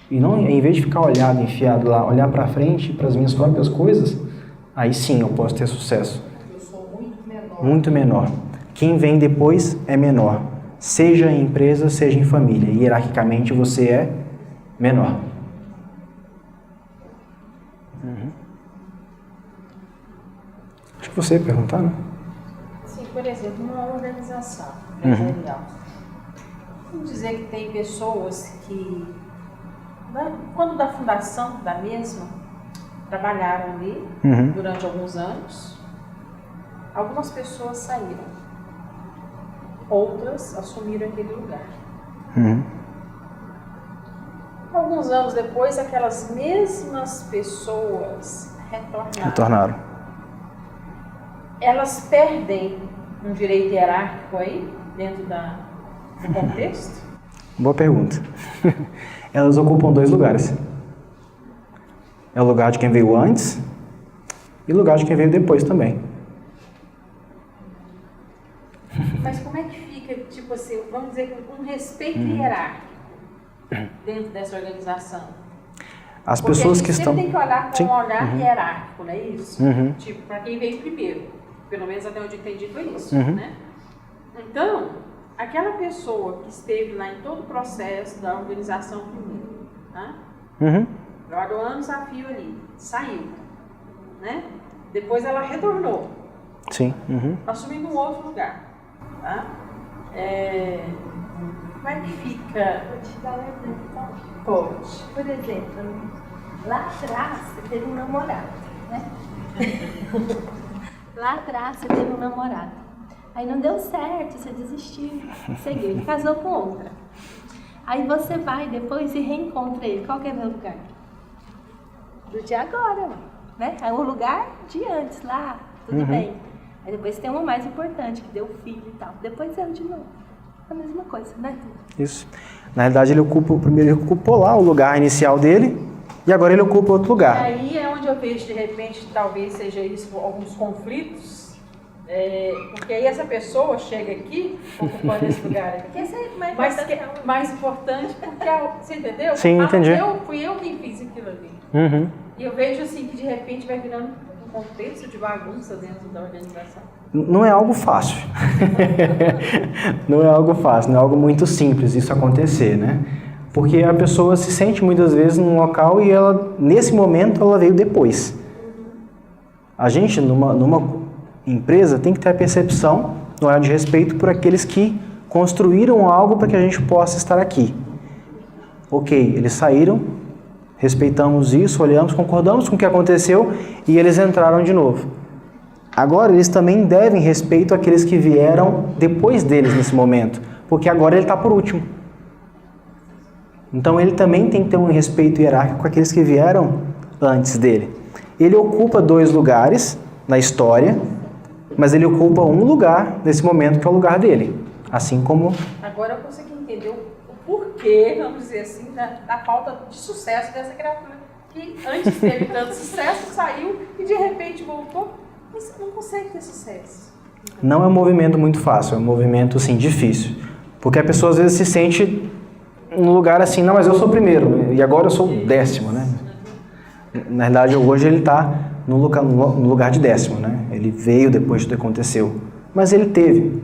e não, em vez de ficar enfiado lá, olhar para frente, para as minhas próprias coisas, aí sim eu posso ter sucesso. Eu sou muito menor. Muito menor. Quem vem depois é menor. Seja em empresa, seja em família. Hierarquicamente você é menor. Acho que você ia perguntar, né? Sim, por exemplo, numa organização empresarial. Vamos dizer que tem pessoas que, quando da fundação da mesma, trabalharam ali durante alguns anos. Algumas pessoas saíram. Outras assumiram aquele lugar. Alguns anos depois, aquelas mesmas pessoas retornaram. Elas perdem um direito hierárquico aí, dentro do contexto? Boa pergunta. Elas ocupam 2 lugares. É o lugar de quem veio antes e o lugar de quem veio depois também. Mas como é que fica, tipo assim, vamos dizer, um respeito hierárquico dentro dessa organização? As pessoas que estão... Porque a gente sempre tem que olhar com um olhar hierárquico, não é isso? Tipo, para quem veio primeiro. Pelo menos até onde eu entendi foi isso, né? Então, aquela pessoa que esteve lá em todo o processo da organização primeiro, tá? Trabalhou anos a fio ali, saiu, né? Depois ela retornou. Sim. Assumindo um outro lugar, tá? Como é que fica? Vou te dar um exemplo, tá? Pode. Por exemplo, lá atrás você teve um namorado, né? Lá atrás você teve um namorado. Aí não deu certo, você desistiu, seguiu, ele casou com outra. Aí você vai depois e reencontra ele. Qual que é o meu lugar? Do de agora, né? É o lugar de antes, lá, tudo bem. Aí depois tem uma mais importante, que deu filho e tal. Depois é de novo. A mesma coisa, né? Isso. Na realidade, primeiro ele ocupou lá o lugar inicial dele e agora ele ocupa outro E lugar. aí é onde eu vejo, de repente, talvez seja isso, alguns conflitos. Porque aí essa pessoa chega aqui, ocupando esse lugar aqui. Porque essa é mais Mas importante. que é mais importante porque, você entendeu? Sim, entendi. Fui eu quem fiz aquilo ali. Uhum. E eu vejo assim que de repente vai virando um contexto de bagunça dentro da organização. Não é algo fácil. Não é algo fácil, não é algo muito simples isso acontecer, né? Porque a pessoa se sente muitas vezes num local e ela, nesse momento, ela veio depois. A gente, numa empresa, tem que ter a percepção, no olhar de respeito por aqueles que construíram algo para que a gente possa estar aqui. Ok, eles saíram, respeitamos isso, olhamos, concordamos com o que aconteceu e eles entraram de novo. Agora, eles também devem respeito àqueles que vieram depois deles nesse momento, porque agora ele está por último. Então, ele também tem que ter um respeito hierárquico com aqueles que vieram antes dele. Ele ocupa 2 lugares na história, mas ele ocupa um lugar nesse momento que é o lugar dele. Assim como... Agora eu consegui entender o porquê, vamos dizer assim, da falta de sucesso dessa criatura, que antes teve tanto sucesso, saiu e de repente voltou, mas não consegue ter sucesso. Não é um movimento muito fácil, é um movimento, assim, difícil. Porque a pessoa às vezes se sente num lugar assim, não, mas eu sou o primeiro, e agora eu sou o 10º, né? Na verdade, hoje ele está no lugar de 10º, né? Ele veio depois do que aconteceu. Mas ele teve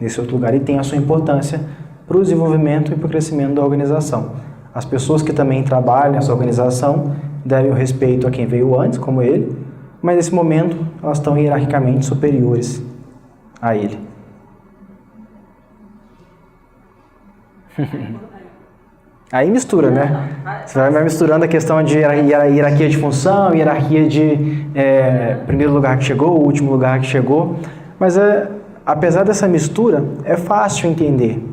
nesse outro lugar e tem a sua importância para o desenvolvimento e para o crescimento da organização. As pessoas que também trabalham nessa organização devem o respeito a quem veio antes, como ele, mas nesse momento elas estão hierarquicamente superiores a ele. Aí mistura, né? Você vai misturando a questão de hierarquia de função, hierarquia de primeiro lugar que chegou, último lugar que chegou. Mas apesar dessa mistura, é fácil entender.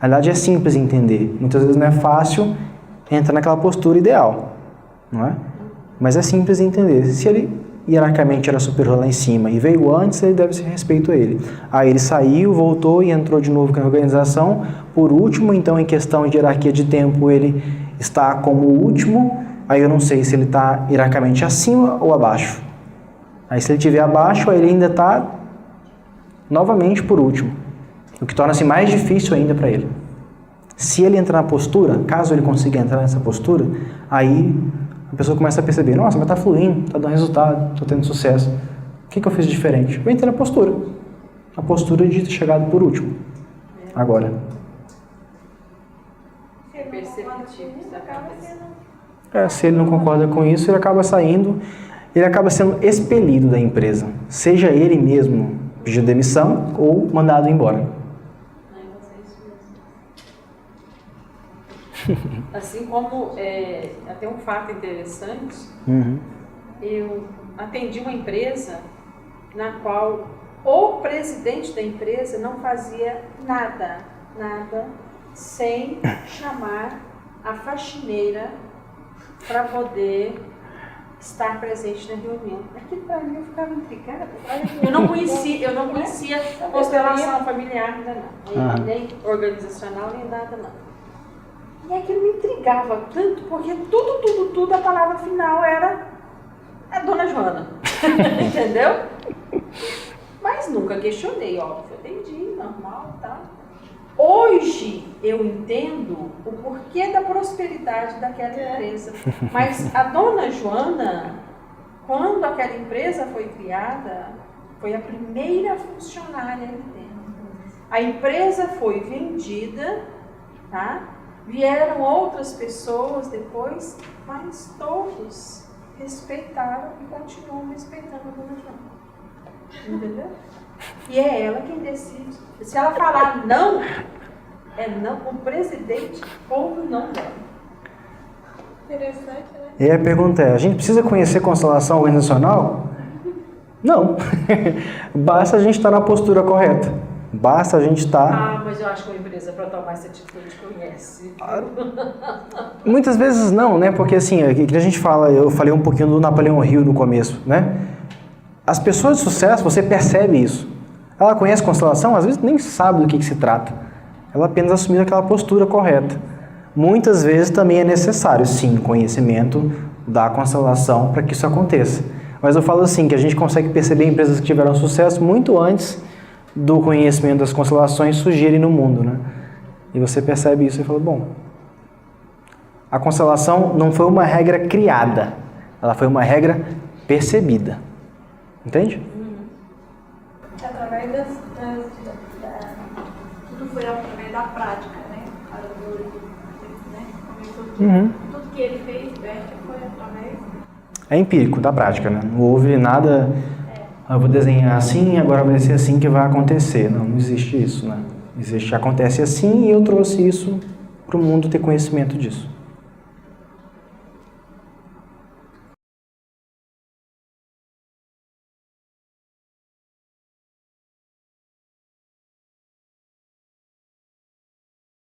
Na verdade, é simples entender. Muitas vezes não é fácil entrar naquela postura ideal, não é? Mas é simples entender. Se ele hierarquicamente era superior lá em cima e veio antes, ele deve ser respeito a ele. Aí ele saiu, voltou e entrou de novo na organização. Por último, então, em questão de hierarquia de tempo, ele está como o último. Aí eu não sei se ele está hierarquicamente acima ou abaixo. Aí se ele estiver abaixo, aí ele ainda está novamente por último. O que torna-se mais difícil ainda para ele. Se ele entrar na postura, caso ele consiga entrar nessa postura, aí a pessoa começa a perceber, nossa, mas está fluindo, está dando resultado, estou tendo sucesso. O que eu fiz de diferente? Eu entrei na postura. A postura de ter chegado por último. Agora. É perceptível, Se ele não concorda com isso, ele acaba saindo, ele acaba sendo expelido da empresa. Seja ele mesmo pedir demissão ou mandado embora. Assim como, até um fato interessante, eu atendi uma empresa na qual o presidente da empresa não fazia nada sem chamar a faxineira para poder estar presente na reunião. Aquilo para mim eu ficava intrigada. Eu não conhecia constelação familiar ainda não, nem organizacional, nem nada não. E aquilo me intrigava tanto, porque tudo, a palavra final era a Dona Joana. Entendeu? Mas nunca questionei, óbvio, atendi, normal, tá? Hoje eu entendo o porquê da prosperidade daquela empresa. Mas a Dona Joana, quando aquela empresa foi criada, foi a primeira funcionária ali dentro. A empresa foi vendida, tá? Vieram outras pessoas depois, mas todos respeitaram e continuam respeitando a Dona Joana. Entendeu? E é ela quem decide. Se ela falar não, é não. O presidente ou não dela. Interessante, né? E a pergunta é, a gente precisa conhecer constelação organizacional? Não. Basta a gente estar na postura correta. Basta a gente estar... Ah, mas eu acho que uma empresa para tomar essa atitude conhece. Muitas vezes não, né? Porque assim, que a gente fala, eu falei um pouquinho do Napoleão Hill no começo, né? As pessoas de sucesso, você percebe isso. Ela conhece constelação, às vezes nem sabe do que se trata. Ela apenas assumiu aquela postura correta. Muitas vezes também é necessário, sim, conhecimento da constelação para que isso aconteça. Mas eu falo assim, que a gente consegue perceber empresas que tiveram sucesso muito antes do conhecimento das constelações surgirem no mundo, né? E você percebe isso e fala, bom, a constelação não foi uma regra criada, ela foi uma regra percebida. Entende? Através tudo foi através da prática, né? Tudo que ele fez, foi através... É empírico, da prática, né? Não houve nada, eu vou desenhar assim, agora vai ser assim que vai acontecer. Não existe isso, né? Acontece assim e eu trouxe isso para o mundo ter conhecimento disso.